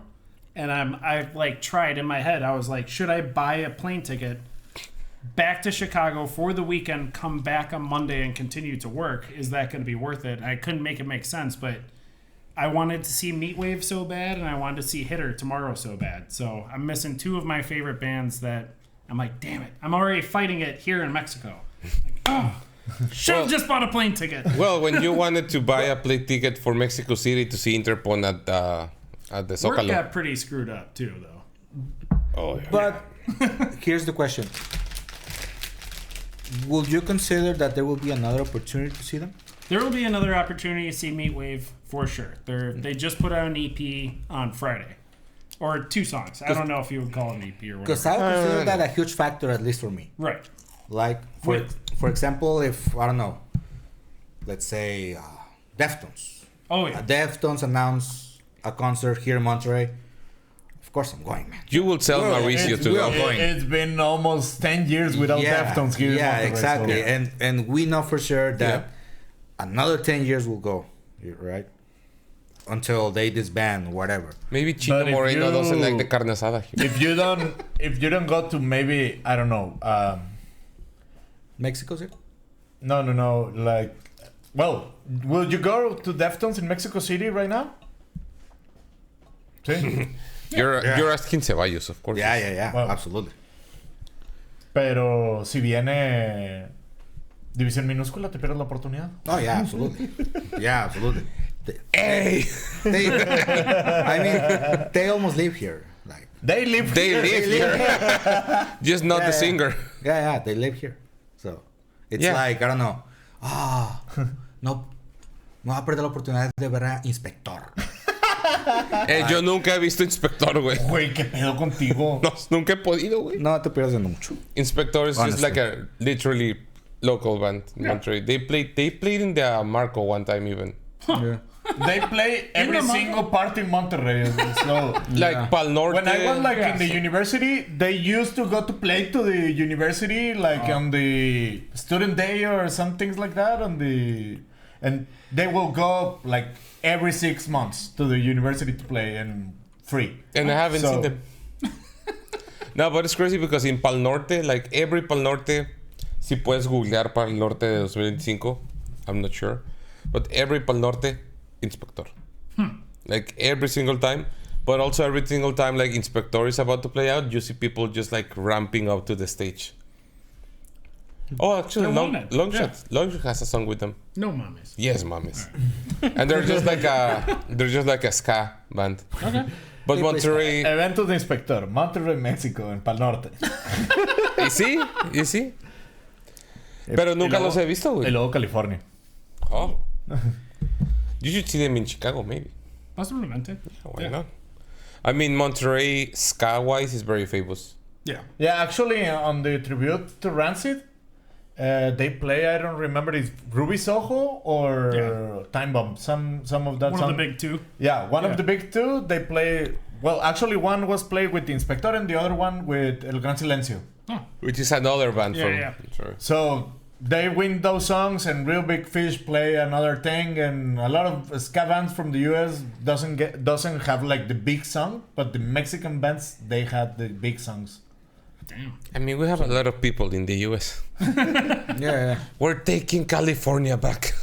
And I've like tried in my head. I was like, should I buy a plane ticket back to Chicago for the weekend, come back on Monday and continue to work? Is that going to be worth it? I couldn't make it make sense, but I wanted to see Meatwave so bad, and I wanted to see Hitter tomorrow so bad. So I'm missing two of my favorite bands that I'm like, damn it. I'm already fighting it here in Mexico. Like, should have just bought a plane ticket. Well, when you wanted to buy a plane ticket for Mexico City to see Interpon at the Zócalo. Work got pretty screwed up too, though. Oh, yeah. But here's the question. Will you consider that there will be another opportunity to see them? There will be another opportunity to see Meatwave for sure. They just put out an EP on Friday. Or 2 songs. I don't know if you would call it an EP or whatever. Because I would consider that a huge factor, at least for me. Right. Like, for example, if, I don't know, let's say Deftones. Oh, yeah. Deftones announce a concert here in Monterrey. Of course I'm going, man. You will tell Mauricio to go. It's been almost 10 years without Deftones here. Yeah, in Monterrey, exactly. So. And we know for sure that another 10 years will go, right? Until they disband, whatever. Maybe Chino Moreno doesn't like the carne asada here. If you don't go to maybe, I don't know, Mexico City? No. Like, well, will you go to Deftones in Mexico City right now? Sí. You're asking Ceballos, of course. Yeah. Well, absolutely. Pero si viene División Minúscula, ¿te pierdes la oportunidad? Oh, yeah, absolutely. Absolutely. Hey! I mean, they almost live here. Like, They live They live here. Just not the singer. Yeah, they live here. So it's like, I don't know. No voy a perder la oportunidad de ver a Inspector. Yo nunca he visto Inspector, güey. Güey, ¿qué pedo contigo? No, nunca he podido, güey. No te pierdes de mucho. Inspector is just Honestly. like a literally local band in Monterrey. They played in the Marco one time even. Yeah. They play every single part in Monterrey. So, Like Pal Norte. when I was like in the university, they used to go to play to the university like on the student day or some things like that and they will go like every 6 months to the university to play and free. And I haven't So- seen them. No, but it's crazy because in Pal Norte, like every Pal Norte, si puedes googlear Pal Norte de 2025, I'm not sure, but every Pal Norte, Inspector. Like every single time, but also every single time like Inspector is about to play out, you see people just like ramping up to the stage. Oh, actually, They're wanted. Longshot has a song with them. No mames. Yes, mames. And they're just like a ska band. Okay. But Monterrey, Evento de Inspector, Monterrey, México, en Pal Norte. ¿y sí? Pero nunca los he visto, Y güey. luego California. Oh. You should see them in Chicago, maybe. Possiblemente. Why not? I mean, Monterrey, ska-wise, is very famous. Yeah. Yeah, actually, on the tribute to Rancid, they play. I don't remember if Ruby Soho or Time Bomb. Some of that. One song. of the big two. Yeah, one Yeah. of the big two. They play. Well, actually, one was played with the Inspector, and the other one with El Gran Silencio. Oh. Which is another band Yeah, from... yeah. Sorry. So they win those songs, and Real Big Fish play another thing, and a lot of ska bands from the US doesn't have like the big song, but the Mexican bands they had the big songs. Damn. I mean, we have a lot of people in the US. Yeah. We're taking California back.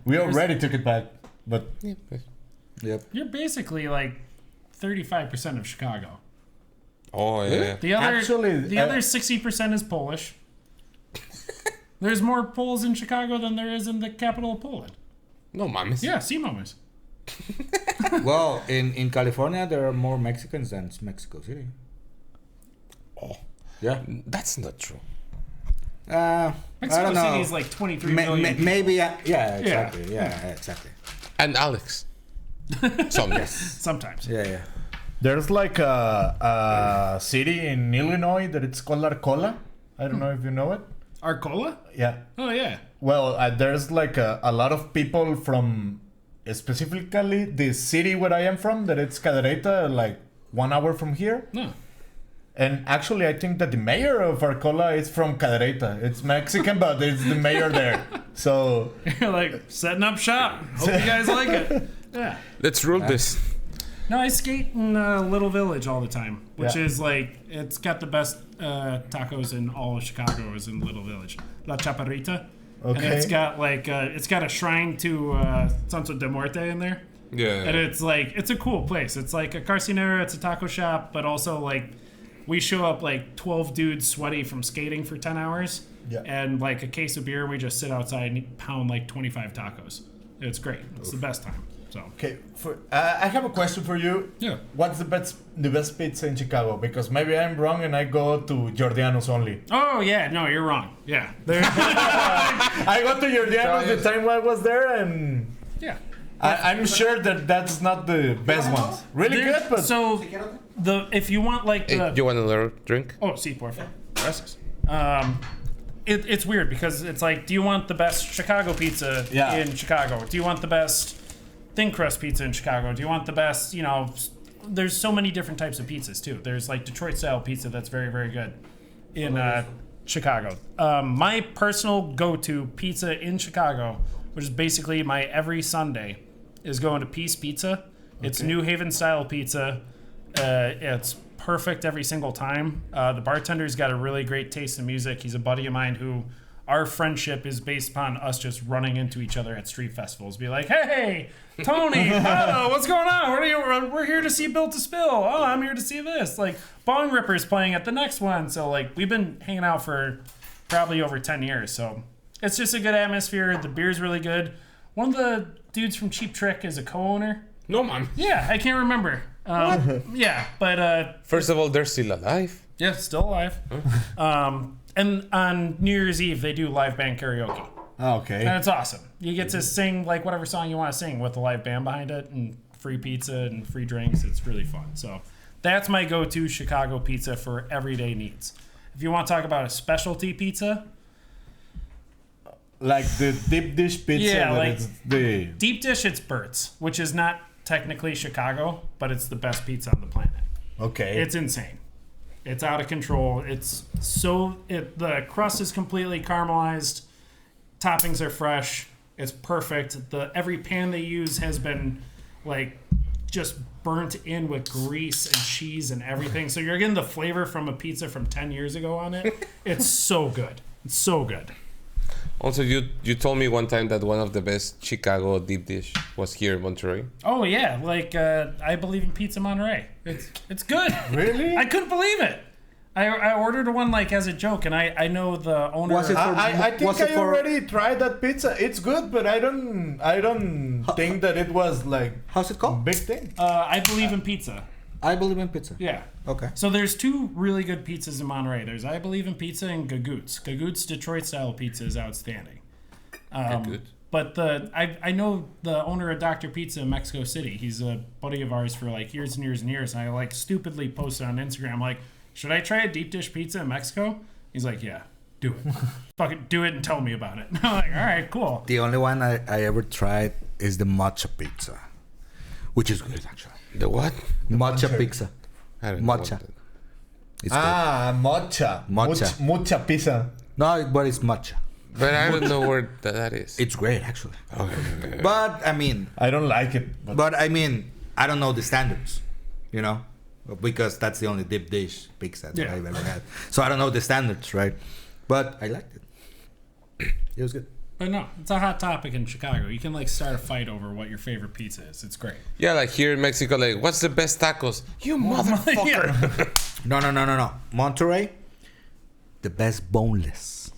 We already took it back, but Yep. You're basically like 35% of Chicago. Oh, yeah. The other Actually, the other 60% is Polish. There's more Poles in Chicago than there is in the capital of Poland. No mames. Yeah, see mames. Well, in California, there are more Mexicans than Mexico City. Oh, Yeah. that's not true. I Mexico don't know. City is like 23 million. Maybe. Yeah. Exactly. Yeah. Exactly. And Alex. Sometimes. Sometimes. Yeah. there's like a city in Illinois that it's called Arcola. I don't know if you know it. Arcola? Yeah. Oh yeah. Well, there's like a lot of people from specifically the city where I am from, that it's Cadereyta, like 1 hour from here. No. And actually, I think that the mayor of Arcola is from Cadereyta. It's Mexican, but it's the mayor there. So, You're like setting up shop. Hope you guys like it. Yeah. Let's rule this. No, I skate in Little Village all the time, which Yeah. is like, it's got the best tacos in all of Chicago is in Little Village. La Chaparrita. Okay. And it's got like, it's got a shrine to Santo de Muerte in there. Yeah. And it's like, it's a cool place. It's like a carcinera, it's a taco shop, but also like, we show up like 12 dudes sweaty from skating for 10 hours. Yeah. And like a case of beer, we just sit outside and pound like 25 tacos. It's great. It's the best time. So. okay, I have a question for you. Yeah. What's the best pizza in Chicago? Because maybe I'm wrong and I go to Giordano's only. Oh yeah, no, you're wrong. Yeah. I go to Giordano's the time I was there, and Yeah. I'm sure that that's not the best ones. Really There- good, but so if you want like Hey, the you want another drink? oh sí, por favor. Gracias. It's weird because it's like, do you want the best Chicago pizza Yeah. in Chicago? Do you want the best thin crust pizza in Chicago? Do you want the best, there's so many different types of pizzas too. There's like Detroit style pizza that's very, very good in Chicago. My personal go-to pizza in Chicago, which is basically my every Sunday, is going to Peace Pizza. It's New Haven style pizza. It's perfect every single time. The bartender's got a really great taste in music. He's a buddy of mine who our friendship is based upon us just running into each other at street festivals. Be like, hey, Tony, Pato, what's going on? We're here to see Built to Spill. Oh, I'm here to see this. Like, Bong Ripper's playing at the next one. So, like, we've been hanging out for probably over 10 years. So, it's just a good atmosphere. The beer's really good. One of the dudes from Cheap Trick is a co-owner. No, man. Yeah, I can't remember. Yeah, but First of all, they're still alive. yeah, still alive. And on New Year's Eve they do live band karaoke. Oh, okay. And it's awesome. You get to sing like whatever song you want to sing with a live band behind it, and free pizza and free drinks. It's really fun. So that's my go-to Chicago pizza for everyday needs. If you want to talk about a specialty pizza, Like the deep dish pizza. Yeah, like it's the deep dish, it's Bert's, which is not technically Chicago, but it's the best pizza on the planet. okay. It's insane. It's out of control. The crust is completely caramelized. Toppings are fresh. It's perfect. Every pan they use has been like just burnt in with grease and cheese and everything. So you're getting the flavor from a pizza from 10 years ago on it. It's so good. It's so good. Also, you told me one time that one of the best Chicago deep dish was here in Monterrey. Oh yeah, like I believe in Pizza Monterey. It's good. Really? I couldn't believe it. I ordered one like as a joke, and I know the owner. Was it for- I think was it I for- already tried that pizza. It's good, but I don't think that it was like How's it called? big thing. I believe in pizza. I believe in pizza. Yeah. Okay. So there's two really good pizzas in Monterey. There's I Believe in Pizza and Gagoots. Gagoots Detroit style pizza is outstanding. Good. But I know the owner of Dr. Pizza in Mexico City. He's a buddy of ours for like years and years and years. And I like stupidly posted on Instagram like, should I try a deep dish pizza in Mexico? He's like, yeah, do it. Fucking do it and tell me about it. I'm like, all right, cool. The only one I ever tried is the matcha pizza, which is good actually. The what? Matcha pizza. I don't know. Matcha. what that- It's good. Mocha. Matcha. Mucha pizza. No, but it's matcha. But I don't know where that is. It's great actually. Okay. But I mean, I don't like it. But I don't know the standards, you know, because that's the only deep dish pizza that Yeah. I've ever had. So I don't know the standards, right? But I liked it. It was good. But no, it's a hot topic in Chicago. You can like start a fight over what your favorite pizza is. It's great. Yeah, like here in Mexico, like, what's the best tacos? You motherfucker. Yeah. No. Monterey, the best boneless.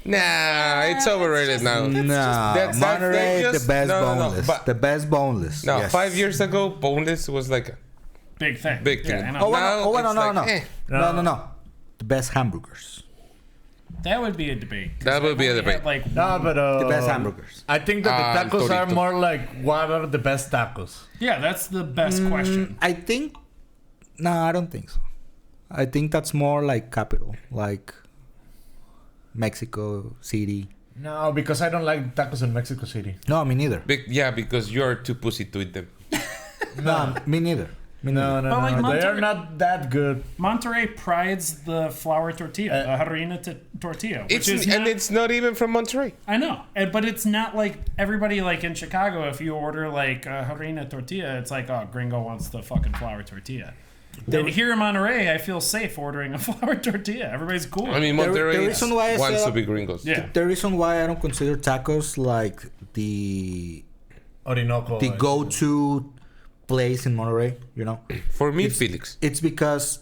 Nah, it's overrated now. that's Monterey, just- the best no, boneless. but- The best boneless. No, yes. 5 years ago, boneless was like a Big thing. big thing. Yeah, I know. Oh, Now no, it's no. like, eh. No. The best hamburgers. That would be a debate. 'Cause That would I've be a only had, debate. like, no, but The best hamburgers. I think that the tacos are Torito. more like what are the best tacos? yeah, that's the best question. I think. No, I don't think so. I think that's more like capital, like Mexico City. No, because I don't like tacos in Mexico City. No, me neither. Yeah, because you're too pussy to eat them. No, me neither. Me neither. No, But like they are Monterey- not that good. Monterey prides the flour tortilla, the harina tortilla, which is not, It's not even from Monterrey. I know, but it's not like everybody like in Chicago. If you order like a harina tortilla, it's like, oh, Gringo wants the fucking flour tortilla. And here in Monterey, I feel safe ordering a flour tortilla. Everybody's cool. I mean, The Monterrey reason why I wants said- to be gringos. yeah, The reason why I don't consider tacos like the Orinoco. go-to place in Monterey, you know, For me, Felix. it's because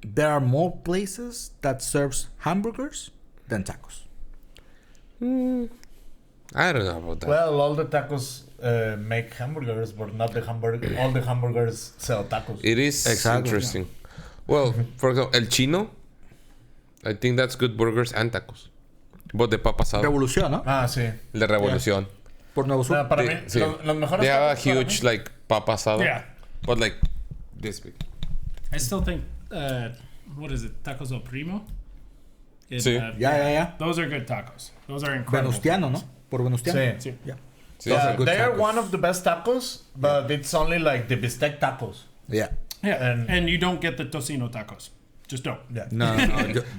there are more places that serves hamburgers than tacos. I don't know about that. Well, all the tacos make hamburgers, but not the hamburger. All the hamburgers sell tacos. It is Exactly. interesting. Well, for example, El Chino, I think that's good burgers and tacos. But the papa asado, Revolución, ¿no? Ah, sí. La Revolución. Por Nuevo Sur. No, para They, mí, sí. los mejores They have a tacos para huge mí- like papa asado, yeah. but like this big. I still think what is it, tacos al primo? Sí. Yeah. Those are good tacos. Those are incredible. Venustiano, ¿no? Por Venustiano. Sí. Sí. Yeah. Sí, Yeah, those are good they are tacos. one of the best tacos, but it's only like the bistec tacos. Yeah. Yeah, And- and you don't get the tocino tacos. Just don't. Yeah. No.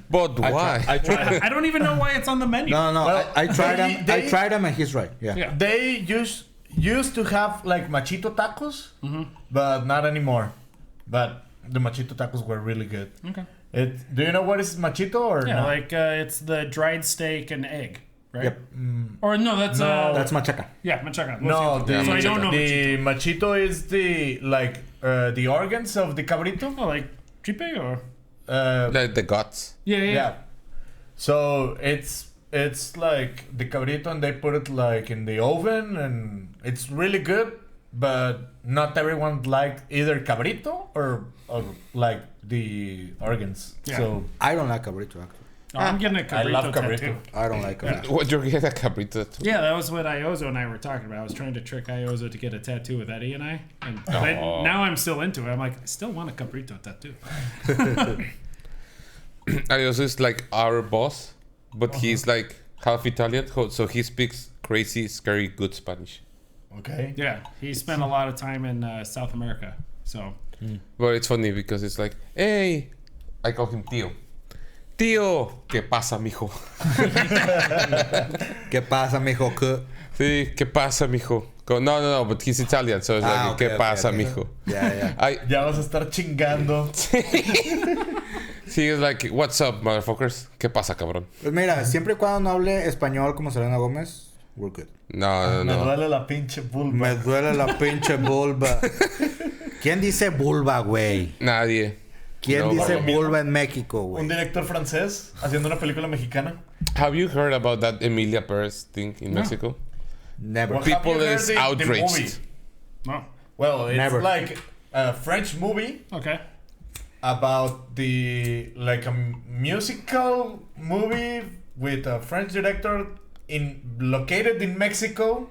But why? I tried. I don't even know why it's on the menu. No. Well, I tried they- them. they- I tried them, and he's right. Yeah. Yeah. They used to have like machito tacos, but not anymore. But the machito tacos were really good. Okay. Do you know what is machito or Yeah, no? like it's the dried steak and egg, right? Yep. Or no, that's No. That's machaca. yeah, machaca. No, Yeah, so I don't know. the machito is the like the organs of the cabrito. Oh, like chipe or Like the guts. yeah. Yeah. So it's like the cabrito and they put it like in the oven and it's really good, but not everyone liked either cabrito or like the organs. Yeah. So I don't like cabrito actually. Oh, I'm getting a cabrito I love tattoo. cabrito. I don't like it. What you're getting a cabrito? Yeah, that was what Iozo and I were talking about. I was trying to trick Iozo to get a tattoo with Eddie and I. And now I'm still into it. I'm like, I still want a cabrito tattoo. Alioso is like our boss, but he's like half Italian, so he speaks crazy, scary, good Spanish. Okay. Yeah, he spent a lot of time in South America. So. But it's funny because it's like, hey, I call him tío. Tío, ¿qué pasa, mijo? ¿Qué pasa, mijo? ¿Qué? Sí, ¿qué pasa, mijo? No, but he's Italian, so it's like, ¿qué pasa, mijo? Yeah. Ya vas a estar chingando. Sí, es like, what's up, motherfuckers? ¿Qué pasa, cabrón? Pues mira, siempre y cuando no hable español como Selena Gómez, we're good. No. Me duele la pinche vulva. Me duele la pinche vulva. ¿Quién dice vulva, güey? Nadie. ¿Quién No, dice por lo vulva en México, Un güey? director francés haciendo una película mexicana. Have you heard about that Emilia Perez thing in Mexico? Never. Well, People have you heard is the outraged. movie? No. Well, it's Never. like a French movie Okay. about like a musical movie with a French director located in Mexico,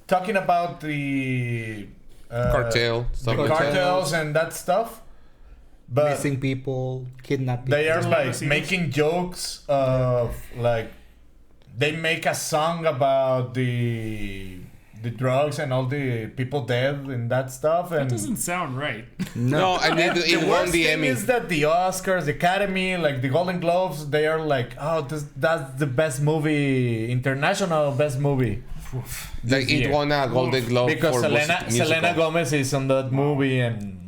talking about the cartels and that stuff. But Missing people, kidnapping. they are like Conspiracies. making jokes of like they make a song about the drugs and all the people dead and that stuff. And That doesn't sound right. No, and it won worst the thing Emmy. is that the Oscars, the Academy, like the Golden Globes, they are like, oh, that's the best movie, international best movie, Like it won a Golden Globe because for Selena musical. Gomez is on that movie and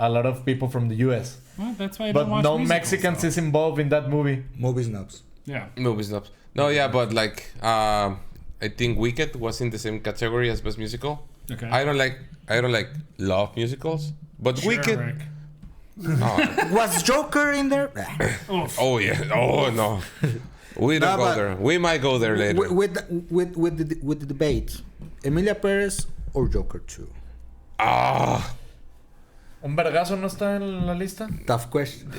a lot of people from the U.S. Well, that's why I But don't watch no musicals, Mexicans though. is involved in that movie. Movie snobs. Yeah. Movie snobs. No, yeah, but like, I think Wicked was in the same category as best musical. Okay. I don't like love musicals, but Sure, Wicked. Rick. Oh, Was Joker in there? Oof. oh yeah. Oh no. We don't No, go but- there. We might go there later. With the debate, Emilia Perez or Joker 2? Ah, ¿Un vergazo no está en la lista? Tough question.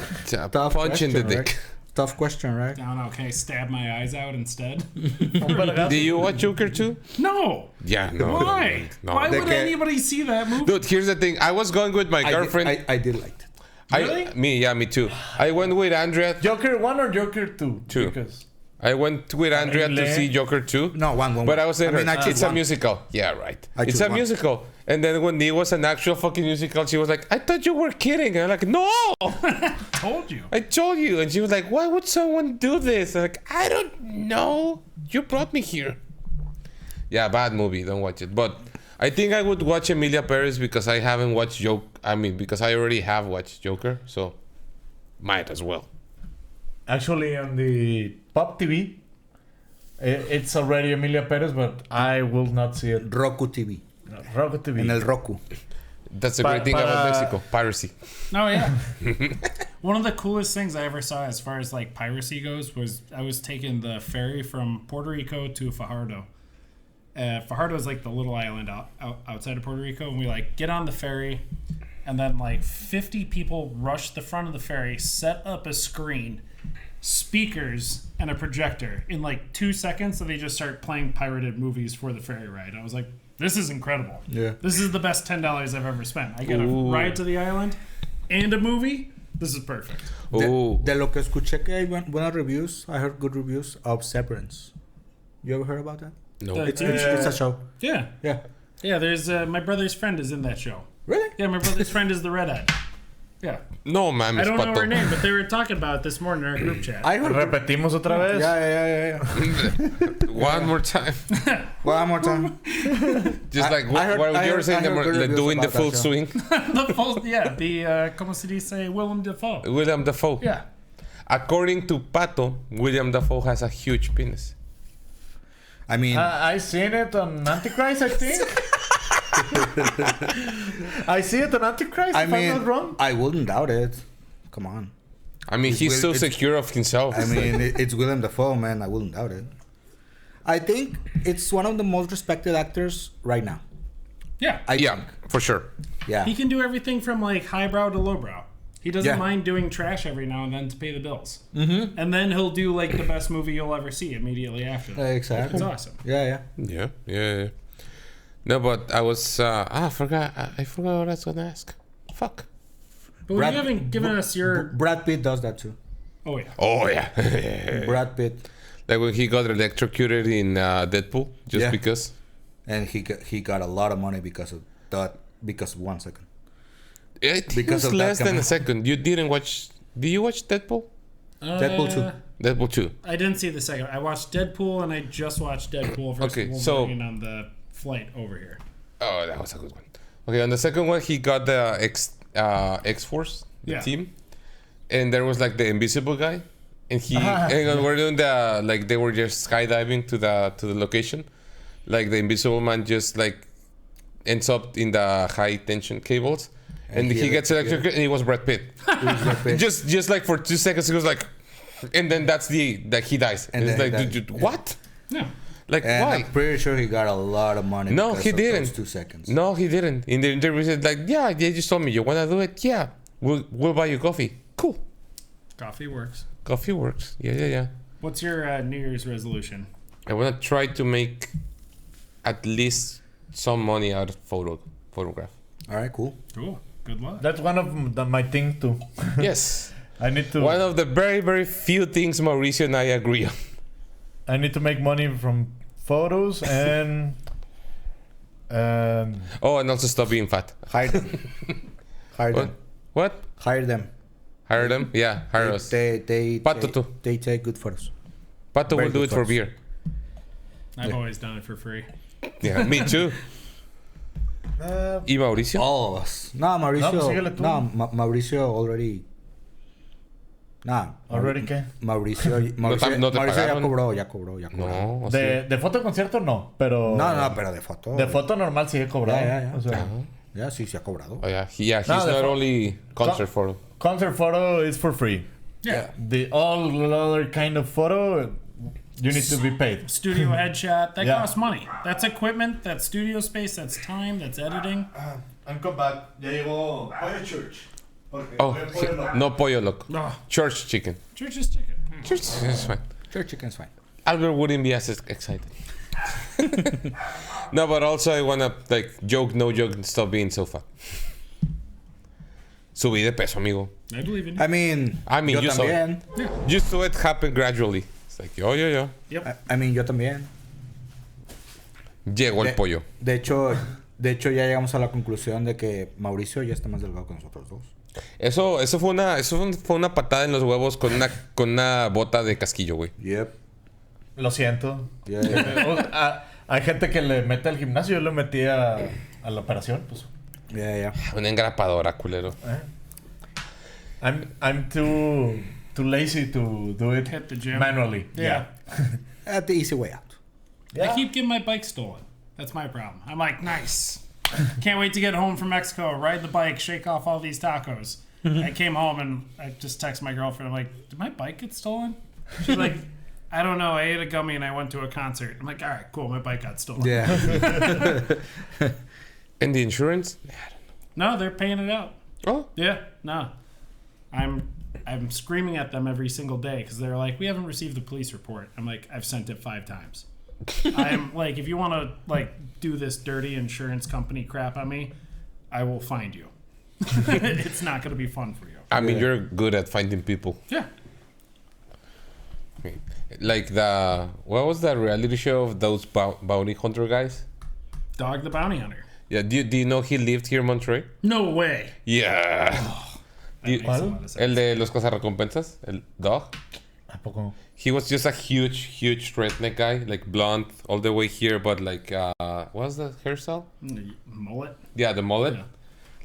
Tough punch in the question, dick. right? Tough question, right? I don't know. Can I stab my eyes out instead? ¿Un vergazo? Do you watch Joker too? No. Yeah, no. Why? No. Why They would can't- anybody see that movie? Dude, here's the thing. I was going with my girlfriend. I did like it. Really? Me too. I went with Andrea. Joker 1 or Joker 2? Two. Because I went with Andrea to Really? see Joker 2. No, one. But I was saying, I choose it's a one. musical. Yeah, right. I It's choose a one. musical. And then when it was an actual fucking musical, she was like, I thought you were kidding. And I'm like, no, Told you. I told you. And she was like, why would someone do this? I'm like, I don't know. You brought me here. Yeah, bad movie. Don't watch it. But I think I would watch Emilia Perez because I haven't watched because I already have watched Joker. So might as well. actually on the Pop TV, it's already Emilia Perez, but I will not see it. Roku TV. Roku TV. En el Roku. That's the great thing about Mexico. Piracy. Oh yeah. One of the coolest things I ever saw as far as like piracy goes was I was taking the ferry from Puerto Rico to Fajardo. Fajardo is like the little island outside of Puerto Rico, and we like get on the ferry, and then like 50 people rush the front of the ferry, set up a screen, speakers, and a projector in like 2 seconds, so they just start playing pirated movies for the ferry ride. I was like, this is incredible. Yeah. This is the best $10 I've ever spent. I get a Ooh. ride to the island and a movie. This is perfect. De lo que escuché que hay buenas reviews, I heard good reviews of Severance. You ever heard about that? No. It's a show. Yeah. Yeah. Yeah, there's my brother's friend is in that show. Really? Yeah, my brother's friend is the redhead. Yeah. No mames, I don't know Pato. her name, but they were talking about it this morning in our group chat. I heard. Repetimos otra vez. Yeah. One more time. One more time. Just like I heard- what I you were heard- saying, I heard good they're reviews doing the about full that show. swing. The full, yeah, the como se dice, Willem Dafoe. William Dafoe. Yeah. According to Pato, William Dafoe has a huge penis. I mean, I seen it on Antichrist, I think. I see it on Antichrist, I if mean, I'm not wrong. I wouldn't doubt it. Come on. I mean, It's he's so it's- secure of himself. I mean, it's Willem Dafoe, man. I wouldn't doubt it. I think it's one of the most respected actors right now. Yeah. I yeah, think. for sure. Yeah. He can do everything from like highbrow to lowbrow. He doesn't mind doing trash every now and then to pay the bills. Mm-hmm. And then he'll do like the best movie you'll ever see immediately after that. Exactly. It's awesome. Yeah. No, but I was... I forgot what I was going to ask. Fuck. But you haven't given us your... Brad Pitt does that too. Oh, yeah. Brad Pitt. Like when he got electrocuted in Deadpool, just because. And he got a lot of money because of that. Because of 1 second. It was less than a second. You didn't watch... Did you watch Deadpool? Deadpool 2. Deadpool 2. I didn't see the second. I watched Deadpool and I just watched Deadpool versus Wolverine on the flight over here. Oh, that was a good one. Okay, on the second one, he got the X-Force, the team. And there was like the invisible guy. And and we're doing the... Like they were just skydiving to the location. Like the invisible man just like ends up in the high tension cables. And he gets electrocuted and it was Brad Pitt. just like for 2 seconds he was like... And then that's that he dies. And it's like, dude, what? Yeah. Like, and why? I'm pretty sure he got a lot of money. No, he didn't. Those 2 seconds. No, he didn't. In the interview, he said like, yeah, they just told me, you wanna do it? Yeah, we'll buy you coffee. Cool. Coffee works. Coffee works. Yeah. What's your New Year's resolution? I wanna try to make at least some money out of photograph. All right, cool. Good luck. That's one of my things too. Yes. I need to. One of the very, very few things Mauricio and I agree on. I need to make money from photos and. Oh, and also stop being fat. Hire them. What? Hire them. Hire them? Yeah, hire us. Pato too. They take good photos. Pato will do it for beer. I've always done it for free. Yeah, me too. ¿Y Mauricio? All of us. No, Mauricio. No, pues síguele tú. Mauricio already. Nah. ¿Already qué? Mauricio No te pagaron. ya cobró. No, o sea, De foto concierto no, pero. No, pero de foto. De foto normal sí he cobrado. Ya. O sea, Ya, sí ha cobrado. oh, yeah, he's not only concert photo. concert photo is for free. Yeah. All other kind of photo, you need to be paid. Studio headshot, that Yeah. costs money. That's equipment, that's studio space, that's time, that's editing. I'm come back. Ya llegó Pollo Church. Oh, no pollo loco. Oh, Church chicken. church is chicken. Church is fine. Sure, chicken's fine. Albert wouldn't be as excited. No, but also I wanna like no joke, stop being so fat. Subí de peso, amigo. I believe in you. I mean, yo you saw it. también. You saw it happen gradually. It's like, yo. Yep. I mean, yo también. Llegó el pollo. De hecho, ya llegamos a la conclusión de que Mauricio ya está más delgado que nosotros dos. Eso fue una patada en los huevos con una bota de casquillo, güey. Yep. Lo siento. Yeah. Hay gente que le mete al gimnasio. Yo le metí a la operación. Pues. Yeah. Una engrapadora, culero. I'm too lazy to do it Hit the gym. manually. Yeah. At the easy way out. Yeah. I keep getting my bike stolen. That's my problem. I'm like, nice. Can't wait to get home from Mexico, ride the bike, shake off all these tacos. I came home and I just texted my girlfriend. I'm like, did my bike get stolen? She's like, I don't know. I ate a gummy and I went to a concert. I'm like, all right, cool. My bike got stolen. Yeah. And the insurance? No, they're paying it out. Oh. Yeah, no. I'm screaming at them every single day because they're like, we haven't received the police report. I'm like, I've sent it 5 times. I'm like, if you want to like do this dirty insurance company crap on me, I will find you. It's not going to be fun for you. I mean, you're good at finding people. Yeah. Like what was that reality show of those bounty hunter guys? Dog the Bounty Hunter. Yeah, do you know he lived here in Monterrey? No way. Yeah. That makes a lot of sense. El de los cazarrecompensas, el dog. ¿A poco? He was just a huge redneck guy, like blonde all the way here, but like, what was the hairstyle? Mullet. Yeah, the mullet. Yeah.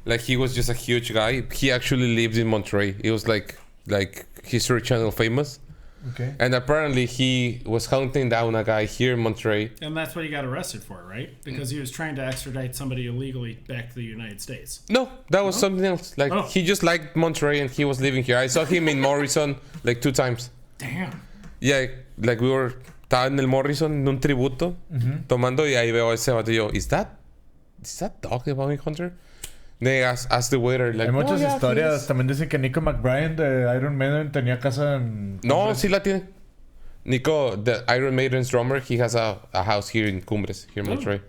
Like he was just a huge guy. He actually lived in Monterrey. He was like History Channel famous. Okay. And apparently he was hunting down a guy here in Monterrey. And that's what he got arrested for, right? Because he was trying to extradite somebody illegally back to the United States. No, that was something else. Like he just liked Monterrey and he was living here. I saw him in Morrison like 2 times. Damn. Yeah, like estaba en el Morrison en un tributo tomando y ahí veo a ese vato y yo, is that dog the bounty hunter? They asked the waiter, like, Hay muchas yeah, historias. please. También dicen que Nico McBride de Iron Maiden tenía casa en... No, sí la tiene. Nico, the Iron Maiden's drummer, he has a house here in Cumbres, here in Monterrey.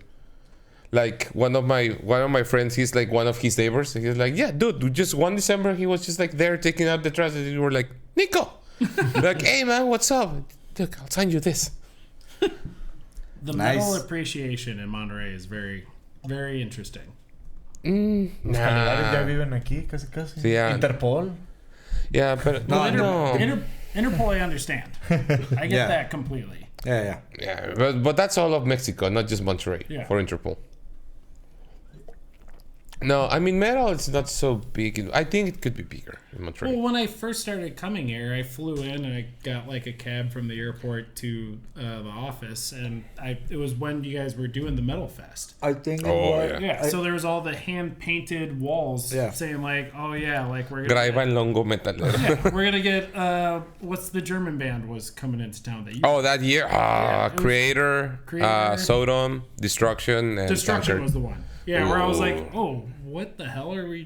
Like one of my friends, he's like one of his neighbors. He's like, yeah, dude, just one December, he was just like there taking out the trash, and we were like, Nico, like, hey man, what's up? Look, I'll sign you this. The Nice. metal appreciation in Monterey is very, very interesting. Los caníbales ya viven aquí, casi. Sí, ya. Interpol. Yeah, but No, Interpol, I understand. I get Yeah. that completely. Yeah. Yeah, but that's all of Mexico, not just Monterrey for Interpol. No, I mean metal. It's not so big. I think it could be bigger in Monterrey. Well, when I first started coming here, I flew in and I got like a cab from the airport to the office, and it was when you guys were doing the Metal Fest. I think it Oh, was... Yeah, so there was all the hand painted walls saying like, "Oh yeah, like we're gonna Graiva en longo metalero. yeah, we're gonna get what's the German band was coming into town that year? Oh, that year, it was Creator, Sodom, Destruction, and Destruction Tanker. was the one. Yeah, where I was Ooh. like, oh, what the hell are we?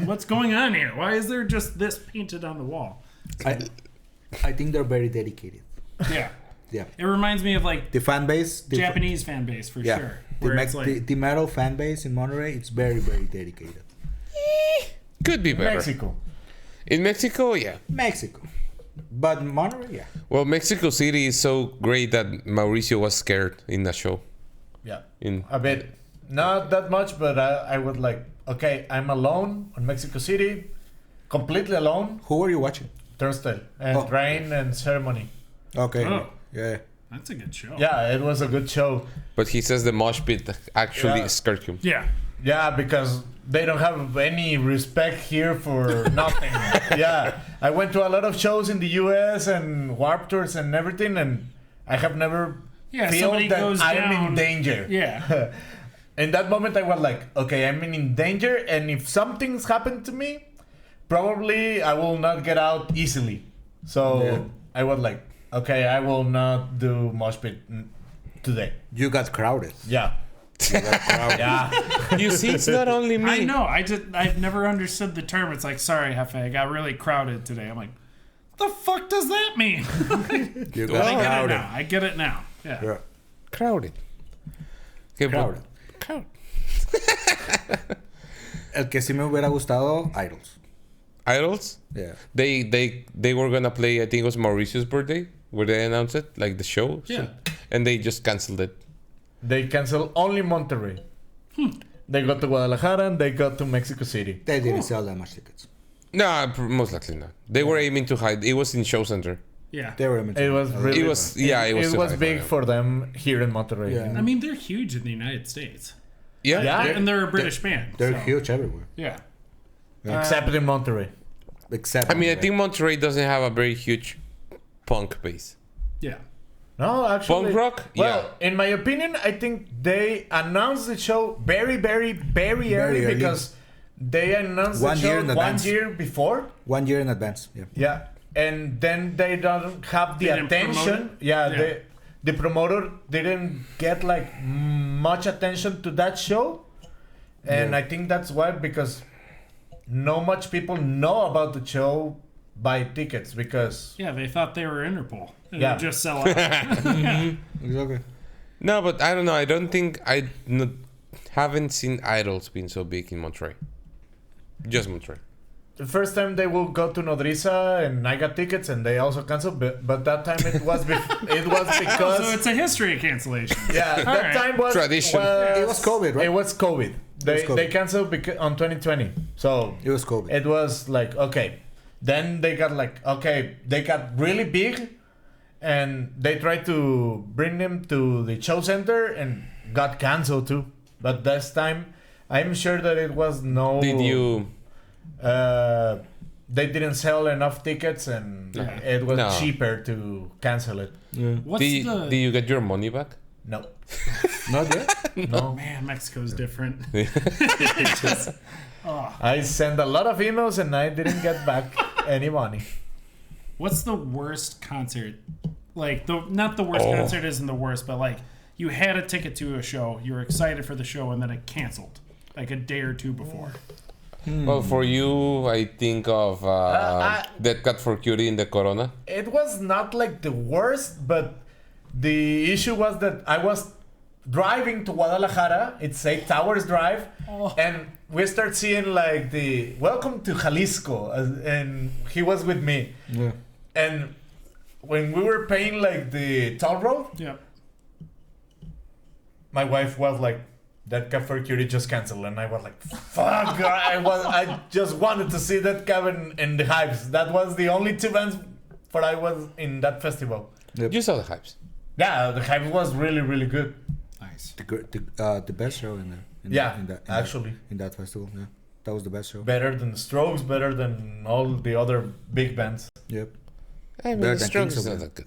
What's going on here? Why is there just this painted on the wall? I think they're very dedicated. Yeah. Yeah. It reminds me of like The fan base... Japanese fan base for sure. The, Where it's like, the metal fan base in Monterrey, it's very, very dedicated. Could be better. Mexico. In Mexico, yeah. Mexico. But Monterrey, yeah. Well, Mexico City is so great that Mauricio was scared in that show. Yeah. In A bit. Not that much, but I would like... Okay, I'm alone in Mexico City. Completely alone. Who are you watching? Turnstile. And Rain and Ceremony. Okay. Oh. Yeah. that's a good show. Yeah, it was a good show. But he says the mosh pit actually scared him. Yeah. Yeah, because they don't have any respect here for nothing. Yeah, I went to a lot of shows in the US and Warped Tours and everything, and I have never feel somebody that goes I'm down. in danger. Yeah. In that moment, I was like, okay, I'm in danger, and if something's happened to me, probably I will not get out easily. So I was like, okay, I will not do mosh pit today. You got crowded. Yeah. Yeah. You see, it's not only me. I know. I've never understood the term. It's like, sorry, Jefe, I got really crowded today. I'm like, the fuck does that mean? You But I got get it crowded. now. I get it now. Yeah. Yeah. Crowded. Okay, Crowded. El que sí me hubiera gustado, Idols. Idols? Yeah. They were gonna play, I think it was Mauricio's birthday, where they announced it, like the show. Yeah. And they just canceled it. They cancel only Monterrey. They go to Guadalajara and they go to Mexico City. They didn't sell that much tickets. No, most likely not. They were aiming to hide. It was in Show Center. Yeah. They were It was really. It was too high for big them. for them here in Monterrey. Yeah. I mean, they're huge in the United States. Yeah. Yeah. And they're a British band. They're so, huge everywhere. Yeah. Except in Monterrey. Except I mean, I think Monterrey doesn't have a very huge punk base. Yeah. No, actually. Punk rock? Well, in my opinion, I think they announced the show very early early. because they announced One the year show in 1 advance. year before. 1 year in advance. Yeah. Yeah. And then they don't have the They didn't promote attention. it? Yeah, Yeah. the promoter didn't get like much attention to that show. And Yeah. I think that's why, because no much people know about the show, buy tickets because Yeah, they thought they were Interpol. And Yeah. they just sell out. Exactly. No, but I don't know. I don't think haven't seen Idols being so big in Monterrey. Just Monterrey. the first time they will go to Nodriza and I got tickets and they also canceled, but that time it was it was because So it's a history of cancellation. yeah, that right. time was Tradition. It was COVID, right? It was COVID. They COVID. canceled on 2020. So It was COVID. it was like, okay. Then they got like, okay, they got really big and they tried to bring them to the show center and got canceled too. But this time, I'm sure that it was no... Did you? They didn't sell enough tickets and it was cheaper to cancel it. What's Did you get your money back? No. Not yet? No. Man, Mexico's different. I sent a lot of emails and I didn't get back any money. What's the worst concert? Like, not the worst concert isn't the worst, but like, you had a ticket to a show, you were excited for the show, and then it canceled like a day or two before. Well, for you, I think of Dead Cat for Cutie in the Corona. It was not like the worst, but the issue was that I was driving to Guadalajara. It's 8 hours drive, and we start seeing like the welcome to Jalisco, and he was with me. Yeah. And when we were paying like the toll road, my wife was like, "That Cab for Cutie just canceled," and I was like, "Fuck!" I just wanted to see that cabin in the Hives. That was the only 2 bands for I was in that festival. Yep. You saw the Hypes. Yeah, the Hives was really, really good. Nice. The best show in there. In that festival, yeah, that was the best show. Better than the Strokes, better than all the other big bands. Yep. I mean, Better the than Strokes Kings is of not Leon. that good.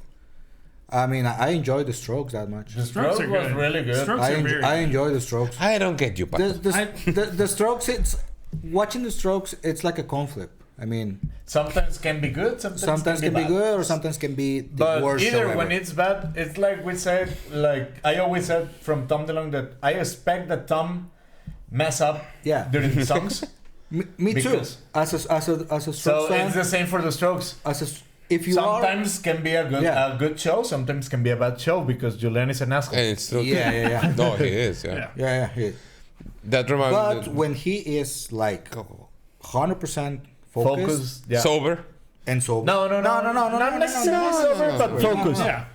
I mean, I enjoy the Strokes that much. The Strokes Strokes are was good. really good. Strokes are very I good. enjoy the Strokes. I don't get you, Pato. The Strokes, it's watching the Strokes. It's like a coin flip. I mean, Sometimes can be good, sometimes can be bad. good or sometimes can be the But worst. either show when ever. it's bad, it's like we said, like I always said from Tom DeLonge that I expect that Tom mess up Yeah. during the songs. Me too. Because- As a Strokes So fan, it's the same for the Strokes. if you Sometimes can be Yeah. a good show, sometimes can be a bad show because Julian is an asshole. And it's still yeah. No, he is. Yeah. yeah. That reminds But when he is like 100% focused yeah. sober. and sober. No, not necessarily sober, but focused. Yeah.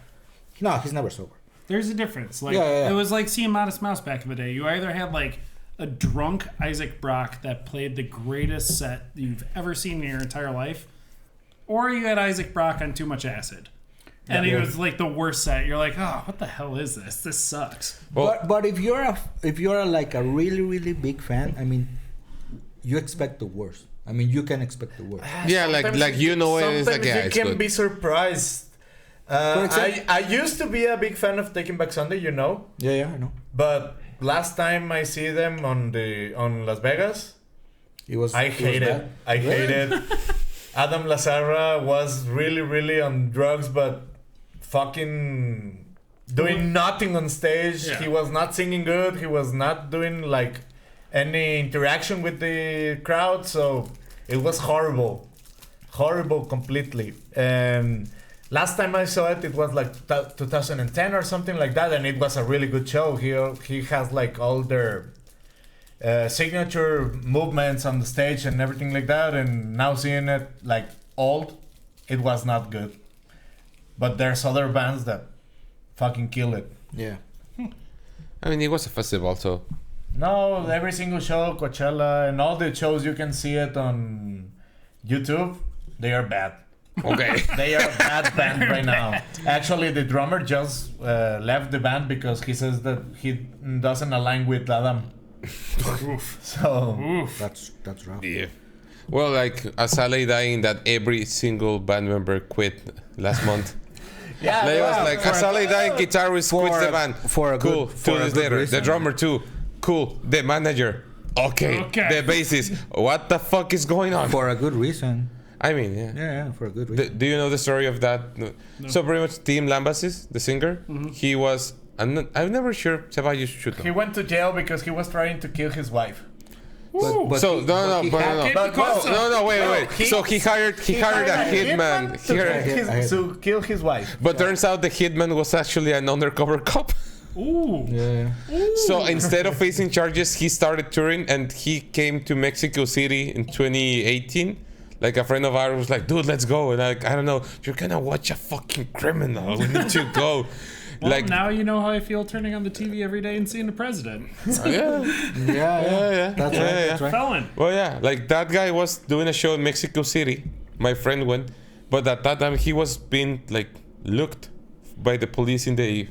No, he's never sober. There's a difference. Like Yeah. it was like seeing Modest Mouse back in the day. You either had like a drunk Isaac Brock that played the greatest set you've ever seen in your entire life, or you had Isaac Brock on too much acid. And he was like the worst set. You're like, oh, what the hell is this? This sucks. Well, But if you're like a really, really big fan, I mean, you expect the worst. I mean, you can expect the worst. yeah, like you know, it's like Sometimes yeah, you it's can good. be surprised. For example- I used to be a big fan of Taking Back Sunday, you know, Yeah, I know. but last time I see them on Las Vegas, I hated. I hated. Adam Lazara was really, really on drugs, but fucking doing nothing on stage. Yeah. He was not singing good. He was not doing like any interaction with the crowd. So it was horrible completely. And last time I saw it, it was like 2010 or something like that, and it was a really good show. He has like all their signature movements on the stage and everything like that. And now seeing it like old, it was not good. But there's other bands that fucking kill it. Yeah. I mean, it was a festival, so No, every single show, Coachella, and all the shows you can see it on YouTube, they are bad. okay. They are a bad band right now. Actually, the drummer just left the band because he says that he doesn't align with Adam. So That's rough. Yeah. Well, like Asale dying, that every single band member quit last month. yeah, Like, it was like Asale dying, guitarist quits the band. for a cool. good- 2 for a days good later, reason. the drummer too. Cool. The manager. Okay. The bassist. What the fuck is going on? For a good reason. I mean, yeah. Yeah, for a good reason. Do you know the story of that? No. So pretty much Tim Lambasis, the singer, he was. I'm never sure. Seba, you should he know. went to jail because he was trying to kill his wife. But So he- no, but no, he but had- no, But wait. So he hired a hitman. To kill his wife. But turns out the hitman was actually an undercover cop. Ooh. Yeah. So instead of facing charges, he started touring, and he came to Mexico City in 2018. Like a friend of ours was like, "Dude, let's go." And like, I don't know, you're gonna watch a fucking criminal. We need to go. Well, like, now you know how I feel turning on the TV every day and seeing the president. yeah. Yeah. That's right. Yeah. That's right. Felon. Well, yeah, like that guy was doing a show in Mexico City. My friend went, but at that time he was being like looked by the police in the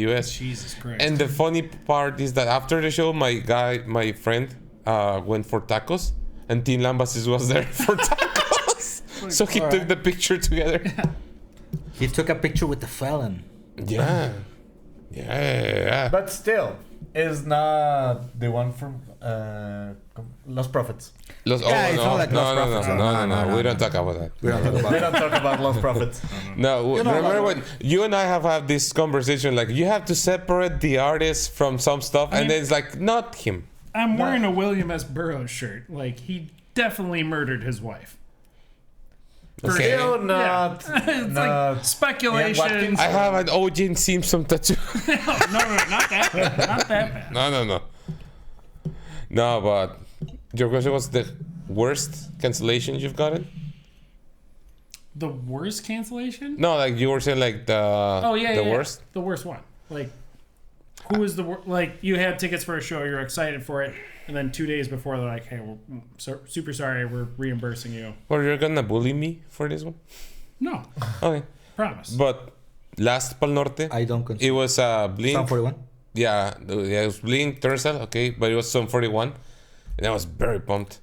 U.S. Jesus Christ. And the funny part is that after the show, my friend, went for tacos, and Tim Lambasis was there for tacos. So he took the picture together. He took a picture with the felon. Yeah. But still, is not the one from Lost Prophets. It's not like Lost Prophets. No. We don't talk about that. We don't talk about We don't talk about Lost Prophets. No, remember when you and I have had this conversation, like you have to separate the artist from some stuff, and then it's like not him. I'm wearing a William S. Burroughs shirt. Like, he definitely murdered his wife. Okay. Still not. It's not. like speculation. Watkins. I have an O.J. Simpson tattoo. no, not that bad. Not that bad. No. No, but your question was the worst cancellation you've gotten? The worst cancellation? No, like you were saying, like the worst. The worst one. Like, who is the worst? Like, you had tickets for a show, you're excited for it, and then 2 days before they're like, "Hey, we're super sorry, we're reimbursing you." Or you're gonna bully me for this one? No, Okay. promise. But last Pal Norte, I don't it consider. was Blink. Psalm 41? Yeah, it was Blink, Turnstile, okay, but it was Sum 41, and I was very pumped.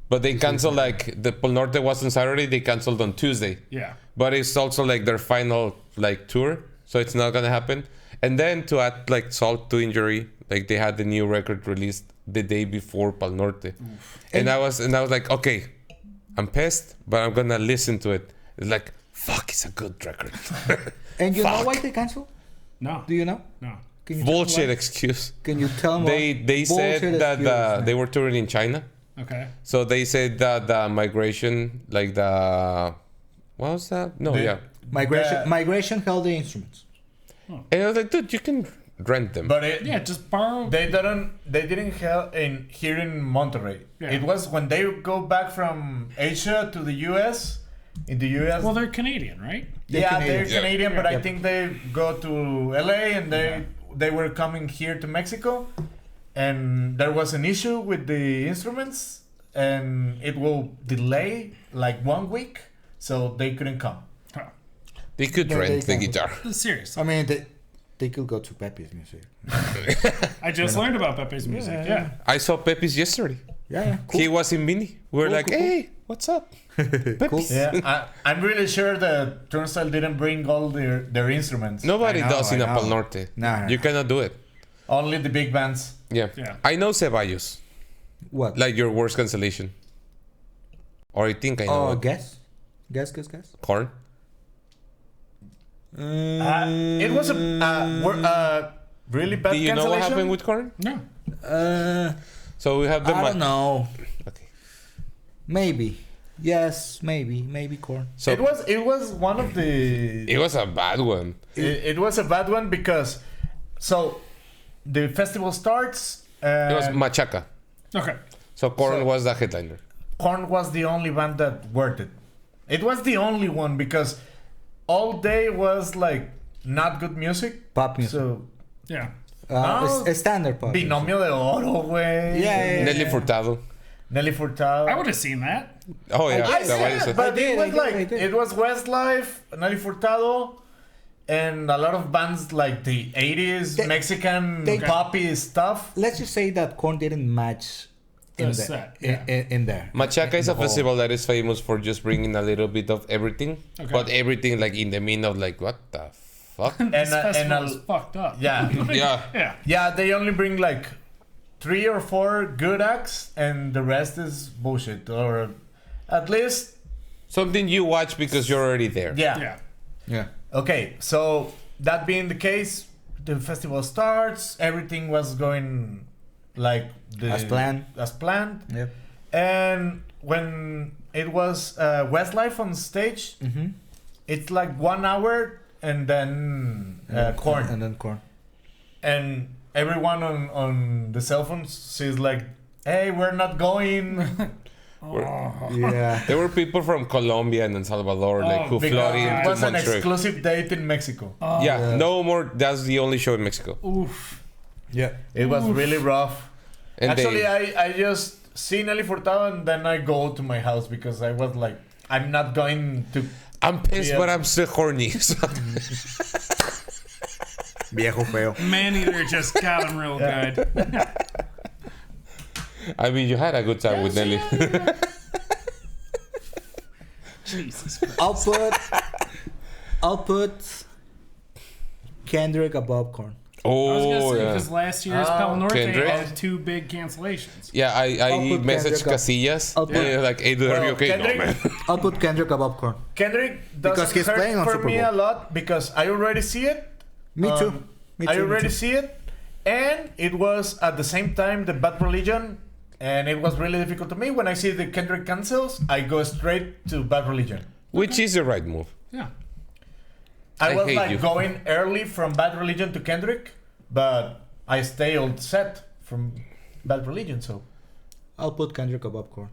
But they canceled, like, the Pal Norte was on Saturday, they canceled on Tuesday. Yeah. But it's also, like, their final, like, tour, so it's not gonna happen. And then to add, like, salt to injury, like, they had the new record released the day before Pal Norte. And I was like, okay, I'm pissed, but I'm gonna listen to it. It's like, fuck, it's a good record. And you know Fuck. why they cancel? No. Do you know? No. Can you tell me Bullshit why? excuse. Can you tell me They said Bullshit that excuse, they were touring in China. Okay. So they said that the migration, like the... What was that? No, yeah. Migration held the instruments. And I was like, dude, you can rent them. But it, Yeah, just borrow. they didn't have in here in Monterrey. Yeah. It was when they go back from Asia to the US. In the US, Well, they're Canadian, right? yeah, they're Yeah. Canadian, but I Yep. think they go to LA and they were coming here to Mexico, and there was an issue with the instruments, and it will delay like 1 week, so they couldn't come. Huh. They could No, rent they the can't. guitar. Seriously. I mean, they could go to Pepe's music. I just learned about Pepe's music. Yeah. I saw Pepe's yesterday. Yeah, cool. He was in Mini. We were Cool, like, cool, hey, what's up? Pepe's. Yeah, I'm really sure that Turnstile didn't bring all their instruments. Nobody I know, does in I a Pal know. Norte. No. You cannot do it. Only the big bands. Yeah. Yeah. I know Ceballos. What? Like your worst cancellation. Or I think I know Oh, it. guess. Corn. It was a really bad Do you know cancellation. what happened with Corn? No. So we have the... I don't know. Okay. Maybe. Yes, maybe corn. So It was one of the. it was a bad one. It was a bad one because, so, the festival starts. It was Machaca. Okay. So Corn So- was the headliner. Korn was the only band that worked it. It was the only one because all day was like not good music. Pop music. So Yeah. No. Standard pop. music. Binomio de Oro, güey. Yeah. Nelly Furtado. Nelly Furtado. I would have seen that. Oh yeah, I that was said, it. but I did, it was I did, like I did. it was Westlife, Nelly Furtado, and a lot of bands like the 80s They- Mexican they- poppy stuff. Let's just say that corn didn't match in The there. set, yeah. In there. Machaca is In a the whole- festival that is famous for just bringing a little bit of everything, Okay. but everything like in the meaning of like what the fuck? This festival and is fucked up. yeah. Yeah. Yeah. Yeah, they only bring like 3 or 4 good acts, and the rest is bullshit. Or at least, Something you watch because you're already there. yeah. Yeah. Yeah. Okay, so that being the case, the festival starts. Everything was going like As planned. As planned. Yep. And when it was Westlife on stage, Mm-hmm. it's like 1 hour, and then Korn. And then corn. And everyone on the cell phones says like, "Hey, we're not going." Yeah. There were people from Colombia and El Salvador like who Because flooded it into was an Montreal. exclusive date in Mexico. Yeah, Yeah. no more. That's the only show in Mexico. Oof. Yeah. It was really rough. And Actually, they, I just see Nelly Furtado and then I go to my house because I was like, I'm not going to. I'm pissed, Yeah. but I'm still horny. So- Viejo feo. Man eater just got him real good. I mean, you had a good time with Nelly. Jesus Christ. I'll put Kendrick above corn. I was gonna Oh say yeah. because last year's Pal Norte Kendrick? had 2 big cancellations. Yeah, I I'll put messaged Kendrick up. Casillas I'll and put- he was like, hey, dude, are you okay? No, Kendrick, man. I'll put Kendrick above corn. Kendrick does Because he's hurt playing on for Super me Bowl. a lot because I already see it. Me too. Me I too. already see it, And it was at the same time the Bad Religion, and it was really difficult to me. When I see the Kendrick cancels, I go straight to Bad Religion. Which is the right move. Yeah. I was hate like you. going early from Bad Religion to Kendrick, but I stay old set from Bad Religion, so. I'll put Kendrick above Korn.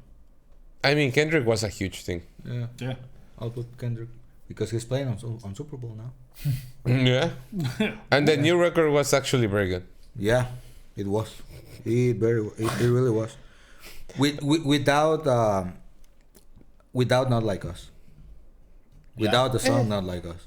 I mean, Kendrick was a huge thing. Yeah. Yeah. I'll put Kendrick because he's playing on Super Bowl now. Yeah. And the new record was actually very good. Yeah, it was. It really was. Without Not Like Us. Without the song Not Like Us.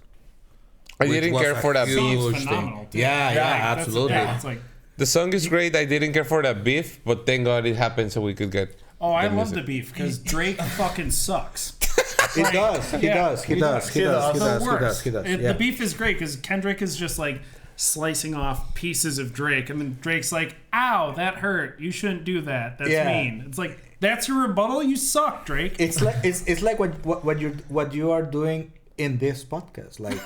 I Which didn't was care a for that huge beef. Phenomenal, thing. too. Yeah, That's- absolutely. Yeah, it's like, The song is great. I didn't care for that beef, but thank God it happened so we could get. oh, I the love music. the beef because Drake fucking sucks. He does. He does. The Yeah. beef is great because Kendrick is just like slicing off pieces of Drake, and then Drake's like, "Ow, that hurt. You shouldn't do that. That's Yeah. mean." It's like that's your rebuttal. You suck, Drake. It's like what you are doing in this podcast. Like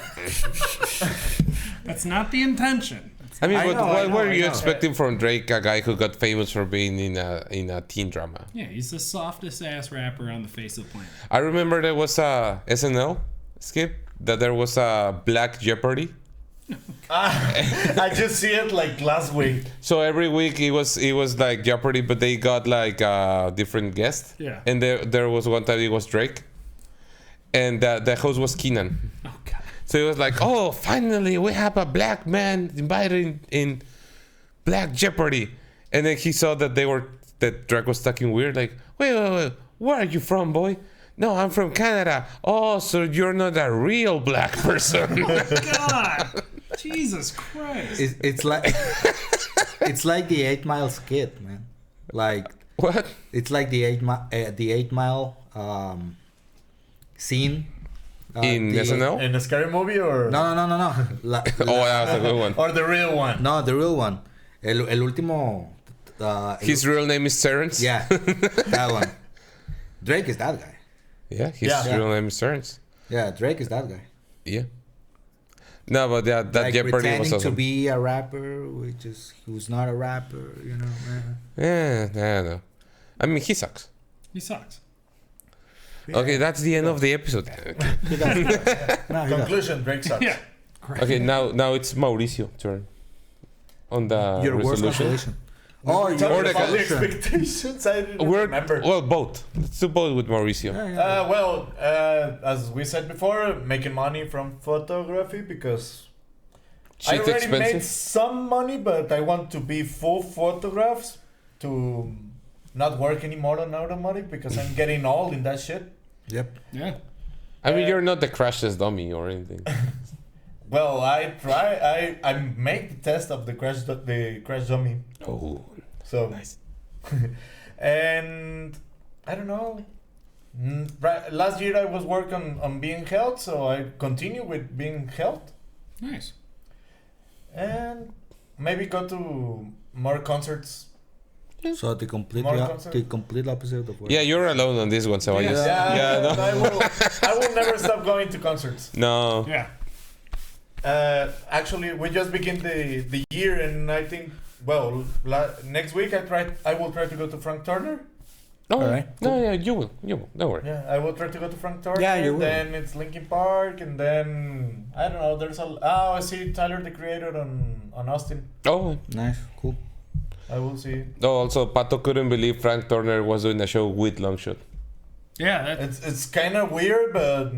That's not the intention. I mean, I what, know, what I know, were I you know. expecting from Drake, a guy who got famous for being in a teen drama? Yeah, he's the softest ass rapper on the face of the planet. I remember there was a SNL skit that there was a Black Jeopardy. I just see it like last week. So every week it was like Jeopardy, but they got like a different guest. Yeah. And there was one time it was Drake, and the host was Keenan. Oh god. So it was like, oh, finally we have a black man invited in Black Jeopardy, and then he saw that that Drake was talking weird, like, wait, where are you from, boy? No, I'm from Canada. Oh, so you're not a real black person. God. Jesus Christ. it's like the 8 Mile skit, man. Like What? it's like the 8 Mile scene In SNL? In a scary movie or No. Oh, that was a good one. or the real one? No, the real one. El último. His real name is Terrence. Yeah, that one. Drake is that guy. Yeah, his Yeah. real name is Terrence. Yeah, Drake is that guy. Yeah. No, but that Like Jeopardy pretending was awesome. to be a rapper, who's not a rapper, you know. Man. Yeah, no. I mean, he sucks. He sucks. Okay, that's the end of the episode. He does. No, he does. Conclusion: Drake sucks. Yeah. Okay, now it's Mauricio turn on the Your worst resolution. consolation. Oh, Talking your about the resolution. expectations. I didn't We're remember. well both. Let's do both with Mauricio. As we said before, making money from photography because I Shit's already made expensive. some money, but I want to be full photographs to not work anymore on automotive because I'm getting old in that shit. Yep. Yeah. I mean, you're not the crashless dummy or anything. Well, I make the test of the crash dummy. Oh, So nice. and I don't know. Right, last year I was working on being health, so I continue with being health Nice. and maybe go to more concerts. So the complete More concert. opposite of what? Yeah, you're alone on this one, so I Yeah. just Yeah, no. I will never stop going to concerts. No. Yeah. Actually, we just begin the year, and I think next week I will try to go to Frank Turner. No, Alright, no, yeah, you will. Don't worry. Yeah, I will try to go to Frank Turner. Yeah, you will. Then it's Linkin Park, and then I don't know. There's I see Tyler the Creator on Austin. Oh, Nice, cool. I will see. no. Also, Pato couldn't believe Frank Turner was doing a show with Longshot. Yeah. That, It's kind of weird, but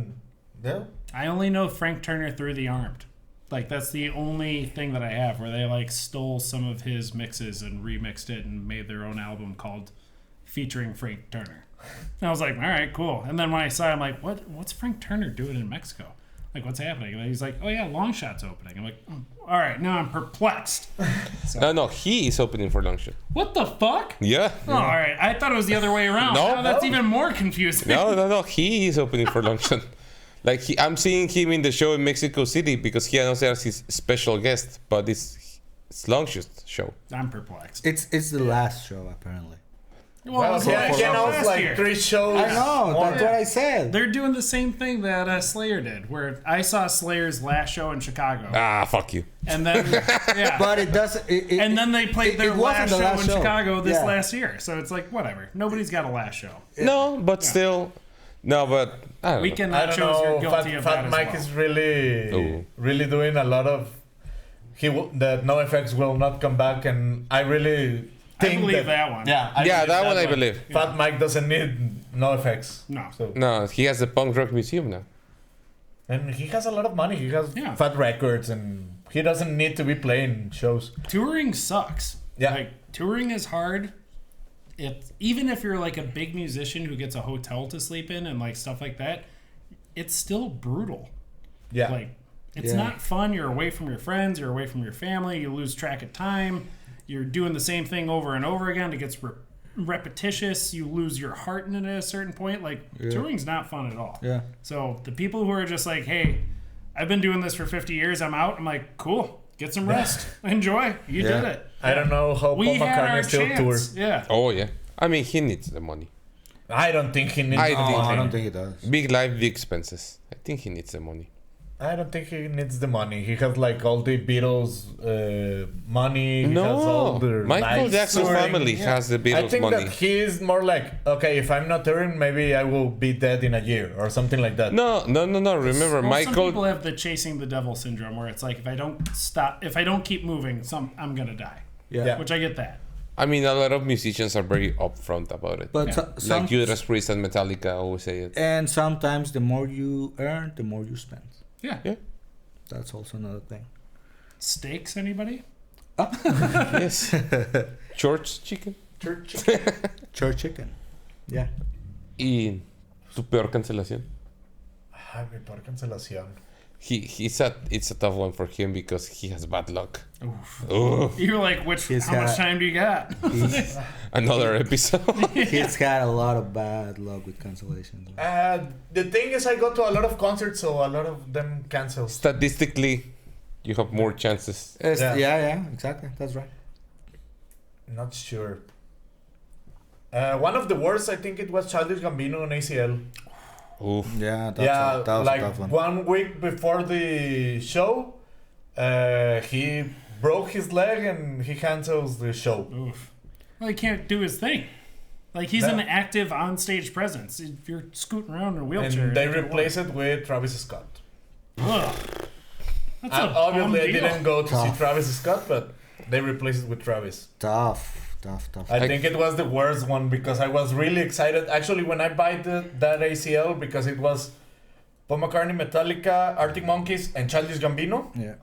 yeah. I only know Frank Turner through The Armed. Like that's the only thing that I have where they like stole some of his mixes and remixed it and made their own album called featuring Frank Turner. And I was like, all right, cool. And then when I saw it, I'm like, what's Frank Turner doing in Mexico? Like, what's happening? And he's like, oh yeah, Longshot's opening. I'm like, all right, now I'm perplexed. No, he is opening for Longshot. What the fuck? Yeah. Oh, all right. I thought it was the other way around. No. Now that's even more confusing. No. He is opening for Longshot. Like I'm seeing him in the show in Mexico City because he announced as his special guest, but it's Longshot's show. I'm perplexed. It's the last show apparently. Well, he announced like 3 shows. I know. That's what I said. They're doing the same thing that Slayer did, where I saw Slayer's last show in Chicago. Fuck you. And then, yeah. But it doesn't. And then they played their last show in Chicago this Yeah. last year. So it's like, whatever. Nobody's got a last show. No, but still. No, but I don't know. Weekend I night don't shows, you're know. guilty of that Fat as Mike well. is really doing a lot of. That NoFX will not come back, and I really think I believe that one. Yeah, that one I believe. Fat Mike doesn't need NoFX. No. So. No, he has the punk rock museum now. And he has a lot of money. He has Yeah. Fat Records, and he doesn't need to be playing shows. Touring sucks. Yeah. Like, touring is hard. Even if you're like a big musician who gets a hotel to sleep in and like stuff like that, it's still brutal. Yeah. Like, it's not fun. You're away from your friends. You're away from your family. You lose track of time. You're doing the same thing over and over again. It gets repetitious. You lose your heart in it at a certain point. Like, touring's not fun at all. Yeah. So the people who are just like, hey, I've been doing this for 50 years. I'm out. I'm like, cool. Get some rest. Enjoy. You did it. I don't know how We Paul had our McCartney still chance. tours. Yeah. Oh, yeah. I mean, he needs the money. I don't think he needs I the think- I money. don't think it does. Big life, big expenses. I think he needs the money. I don't think he needs the money. He has like all the Beatles money. He has all No, the Michael life Jackson's touring. family has the Beatles I think money. that he's more like, okay, if I'm not touring, maybe I will be dead in a year or something like that. No. Remember, Well, some Michael. people have the chasing the devil syndrome, where it's like, if I don't keep moving, I'm gonna die. Yeah. Which I get that. I mean, a lot of musicians are very upfront about it. But Like Judas Priest and Metallica always say it. and sometimes the more you earn, the more you spend. Yeah. Yeah. That's also another thing. Steaks, anybody? Yes. Church chicken. Church chicken. Yeah. Y tu peor cancelación. Mi peor cancelación. It's a tough one for him because he has bad luck. Oof. Oof. You're like, how much time do you got? Another episode. He's had a lot of bad luck with cancellations. The thing is, I go to a lot of concerts, so a lot of them cancel. Statistically, you have more chances. Yeah, exactly. That's right. Not sure. One of the worst, I think it was Childish Gambino on ACL. Oof. Yeah, that was like a tough one. 1 week before the show, he broke his leg and he cancels the show. Oof. Well, he can't do his thing. Like, he's an active on-stage presence. If you're scooting around in a wheelchair... And they replace it with Travis Scott. Ugh. That's a Obviously, I bum deal. didn't go to see Tough. Travis Scott, but they replaced it with Travis. Tough. I think it was the worst one because I was really excited. Actually, when I bought that ACL, because it was Paul McCartney, Metallica, Arctic Monkeys, and Childish Gambino. Yeah.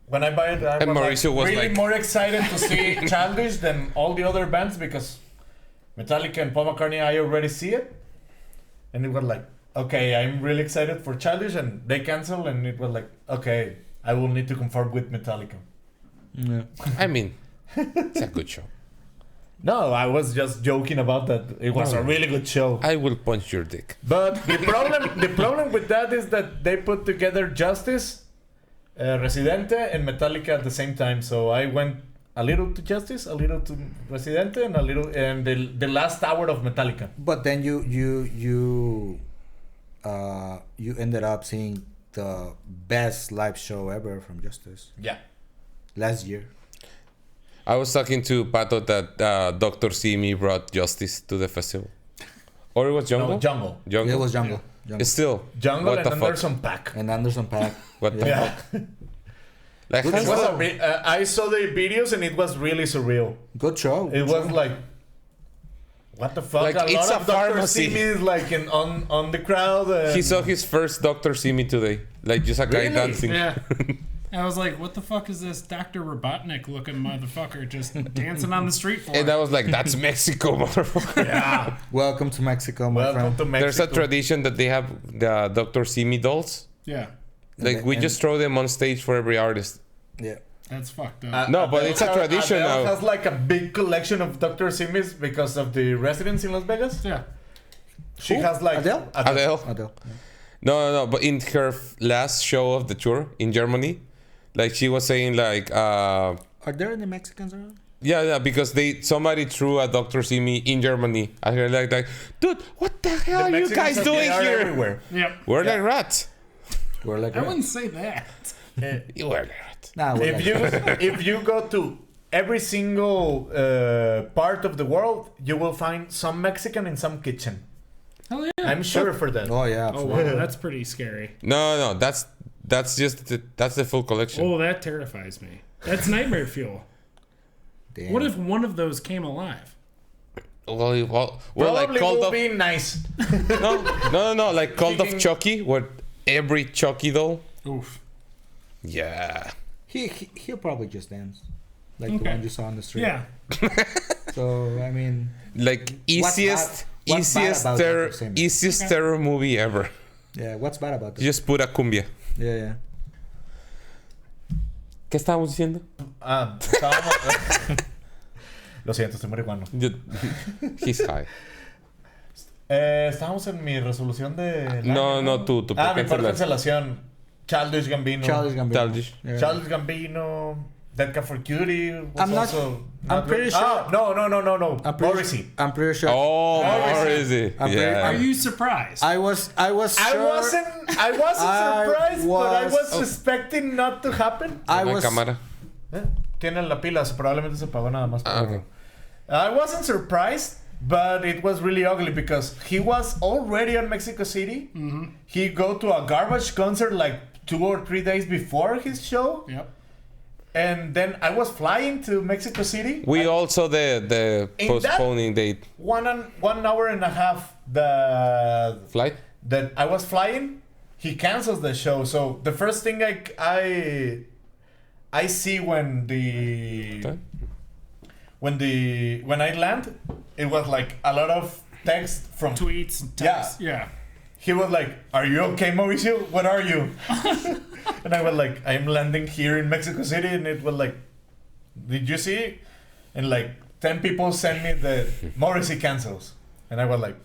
When I buy it, I And was, Mauricio was really like- more excited to see Childish than all the other bands because Metallica and Paul McCartney, I already see it. And it was like, okay, I'm really excited for Childish, and they cancel, and it was like, okay, I will need to conform with Metallica. Yeah. I mean, it's a good show. No, I was just joking about that. It was a really good show. I will punch your dick. But the problem with that is that they put together Justice, Residente, and Metallica at the same time. So I went a little to Justice, a little to Residente, and the last hour of Metallica. But then you ended up seeing the best live show ever from Justice Yeah. last year. I was talking to Pato that Dr. Simi brought Justice to the festival. Or it was Jungle? No, Jungle. Jungle? It was Jungle. It's still. Jungle what and the fuck? Anderson Paak. And Anderson Paak. What the Yeah. fuck? Like, It how's was that? I saw the videos and it was really surreal. Good show. It was like, what the fuck? Like, a it's lot a of Dr. pharmacy. Simi is like on the crowd. He saw his first Dr. Simi today. Like, just a guy Really? dancing. Yeah. I was like, what the fuck is this Dr. Robotnik looking motherfucker just dancing on the street for? And I was like, that's Mexico, motherfucker. Yeah. Welcome to Mexico, my Welcome friend. to Mexico. There's a tradition that they have the Dr. Simi dolls. Yeah. Like, we just throw them on stage for every artist. Yeah. That's fucked up. No, but it's a tradition Adele now. has like a big collection of Dr. Simis because of the residence in Las Vegas. Yeah. She Who? has like Adele? Adele. Adele. No, but in her last show of the tour in Germany, like she was saying, like, Are there any Mexicans around? Yeah, because somebody threw a Dr. Simi in Germany. I heard like, dude, what the hell are you guys doing here? Everywhere. Yep. We're like rats. We're like I wouldn't say that. You were like rats. Nah, we're like If you go to every single part of the world, you will find some Mexican in some kitchen. Hell yeah. I'm sure for that. Oh yeah. Oh Absolutely. wow, that's pretty scary. No, that's just that's the full collection. Oh, that terrifies me. That's nightmare fuel. Damn. What if one of those came alive? Well, we're Probably like called will of be nice. no, like called of Chucky, where every Chucky doll. Oof. Yeah. He'll probably just dance. Like the Okay. one you saw on the street. Yeah. So, I mean... What's bad about Dr. Simi? easiest terror movie ever. Yeah, what's bad about this? Just put a cumbia. Yeah. ¿Qué estábamos diciendo? Lo siento, estoy marihuano. He's high. Estábamos en mi resolución de... No, tú. mi por cancelación. Childish Gambino. Childish. Yeah. Childish Gambino. Dead Cat for Cutie. I'm pretty sure... No. Morrissey. I'm pretty sure... Oh, Morrissey. I'm pretty- Yeah. Are you surprised? I was sure... I wasn't surprised, but I was suspecting not to happen. I La was... cámara. Tienen la pila, probablemente se apagó nada más. Okay. I wasn't surprised, but it was really ugly because he was already in Mexico City. Mm-hmm. He go to a garbage concert like 2 or 3 days before his show. Yep. And then I was flying to Mexico City. We also the In postponing date 1 hour and a half the flight. that I was flying, he cancels the show. So the first thing I see when I land, it was like a lot of text from Tweets and texts. Yeah. He was like, "Are you okay, Mauricio? What are you?" And I was like, "I'm landing here in Mexico City," and it was like, "Did you see?" And like 10 people sent me the Morrissey cancels, and I was like,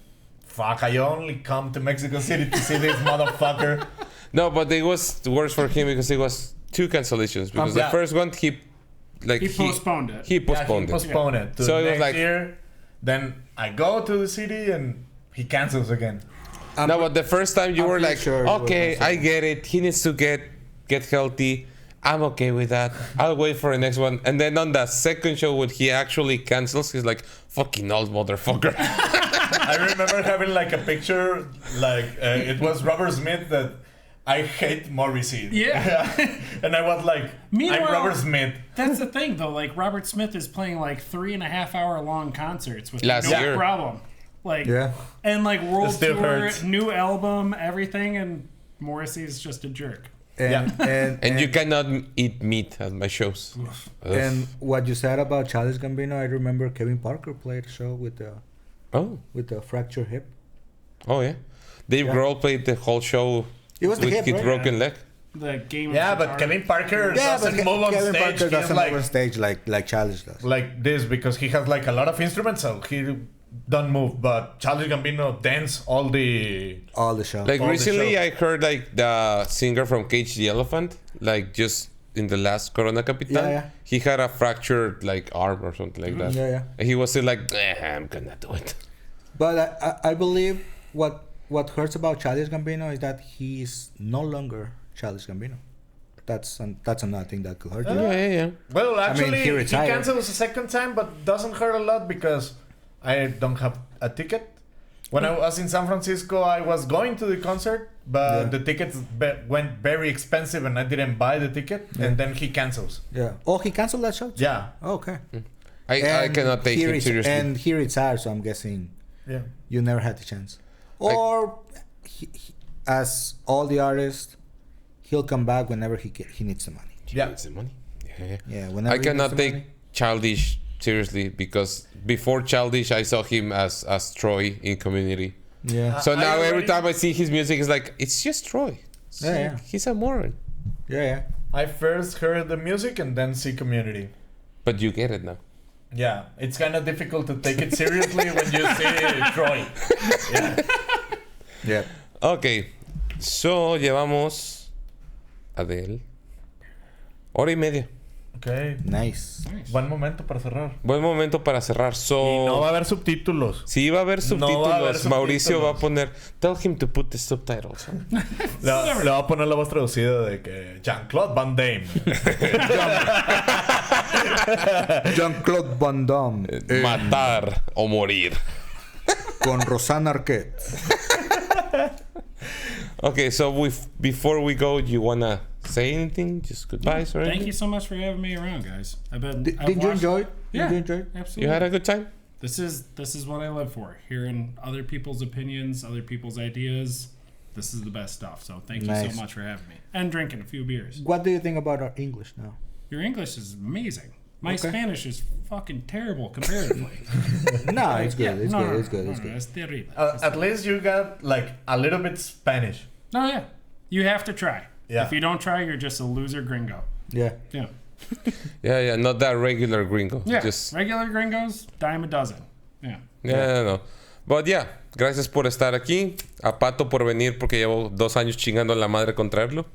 "Fuck! I only come to Mexico City to see this motherfucker." No, but it was worse for him because it was 2 cancellations. Because the Yeah. first one he postponed it. He postponed He postponed it to So it was next like- year. Then I go to the city and he cancels again. No, but the first time you I'm were pretty like, sure it was okay, also- I get it. He needs to get healthy. I'm okay with that. I'll wait for the next one. And then on the second show, when he actually cancels, he's like, fucking old motherfucker. I remember having like a picture, like it was Robert Smith that I hate Morrissey. Yeah. And I was like, Meanwhile- I'm Robert Smith. That's the thing, though. Like, Robert Smith is playing, like, 3.5 hour long concerts with Last no year. problem. Like, Yeah. and, like, world still tour, hurts. new album, everything, and Morrissey's just a jerk. And you cannot eat meat at my shows. Ugh. And what you said about Childish Gambino, I remember Kevin Parker played a show with the fractured hip. Oh, yeah. Dave Grohl played the whole show It was the with hip, his right? broken leg. The game Yeah, of but guitar. Kevin Parker Yeah, doesn't but move on Kevin stage. Parker He's doesn't like, move on stage like Childish does. like this because he has like a lot of instruments, so he don't move. But Childish Gambino dance all the show. Like All the recently, show. I heard like the singer from Cage the Elephant, like just in the last Corona Capital, Yeah. he had a fractured like arm or something like that. Yeah. And he was still like, I'm gonna do it. But I believe what hurts about Childish Gambino is that he's no longer Childish Gambino. That's another thing that could hurt you. Yeah. Well, actually, he he retired. cancels a second time, but doesn't hurt a lot because I don't have a ticket. When I was in San Francisco, I was going to the concert, but the tickets went very expensive, and I didn't buy the ticket. And then he cancels. Yeah. Oh, he canceled that show too? Yeah, Okay. I And cannot take him seriously. And he retired, so I'm guessing yeah. you never had the chance. Or he, as all the artists, he'll come back whenever he needs the money. He needs the money. Yeah. Yeah, whenever I he cannot needs the take money. Childish seriously because before Childish, I saw him as Troy in Community. Yeah. So now every already- time I see his music, it's like, it's just Troy. Yeah. He's a moron. Yeah. I first heard the music and then see Community. But you get it now. Yeah, it's kind of difficult to take it seriously when you see Troy. Yeah. Yeah. Ok, so llevamos Adele 1:30. Ok. Nice. Buen momento para cerrar. Buen momento para cerrar. Y no va a haber subtítulos. Sí, va a haber subtítulos. No va a haber Mauricio va a subtítulos. poner... Tell him to put the subtitles. Le va a poner la voz traducida de que Jean-Claude Van Damme. Jean-Claude Van Damme. Matar o morir. Con Rosanna Arquette. Okay, so before we go, you wanna say anything? Just goodbyes or Thank anything? you so much for having me around, guys. I've Did you enjoy it? Yeah, Did you enjoy it? absolutely. You had a good time? This is what I live for. Hearing other people's opinions, other people's ideas. This is the best stuff. So thank you Nice. so much for having me and drinking a few beers. What do you think about our English now? Your English is amazing. My Okay. Spanish is fucking terrible comparatively. No, it's good. Yeah, It's no, good. no, It's good. no, It's no, good. it's terrible. At least you got like a little bit Spanish. No, yeah. You have to try. Yeah. If you don't try, you're just a loser gringo. Yeah. Yeah. Yeah, not that regular gringo. Yeah. Just... Regular gringos, dime a dozen. Yeah. Yeah, no. But yeah, gracias por estar aquí. A Pato por venir porque llevo 2 años chingando a la madre con traerlo.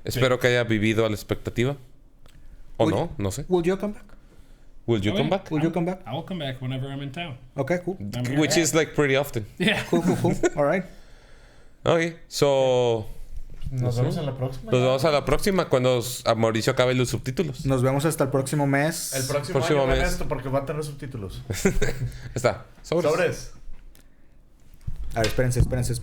Espero que haya vivido a la expectativa. O Will- no, no sé. Will you come back? Will you Oh, come yeah. back? Will you come back? I will come back whenever I'm in town. Okay, cool. I'm here. Which is like pretty often. Yeah. Cool. All right. Okay, so... Nos vemos en la próxima. Nos vemos a la próxima cuando a Mauricio acabe los subtítulos. Nos vemos hasta el próximo mes. El próximo Próximo año ven mes. esto porque va a tener subtítulos. Está. Sobres. Sobres. A ver, espérense.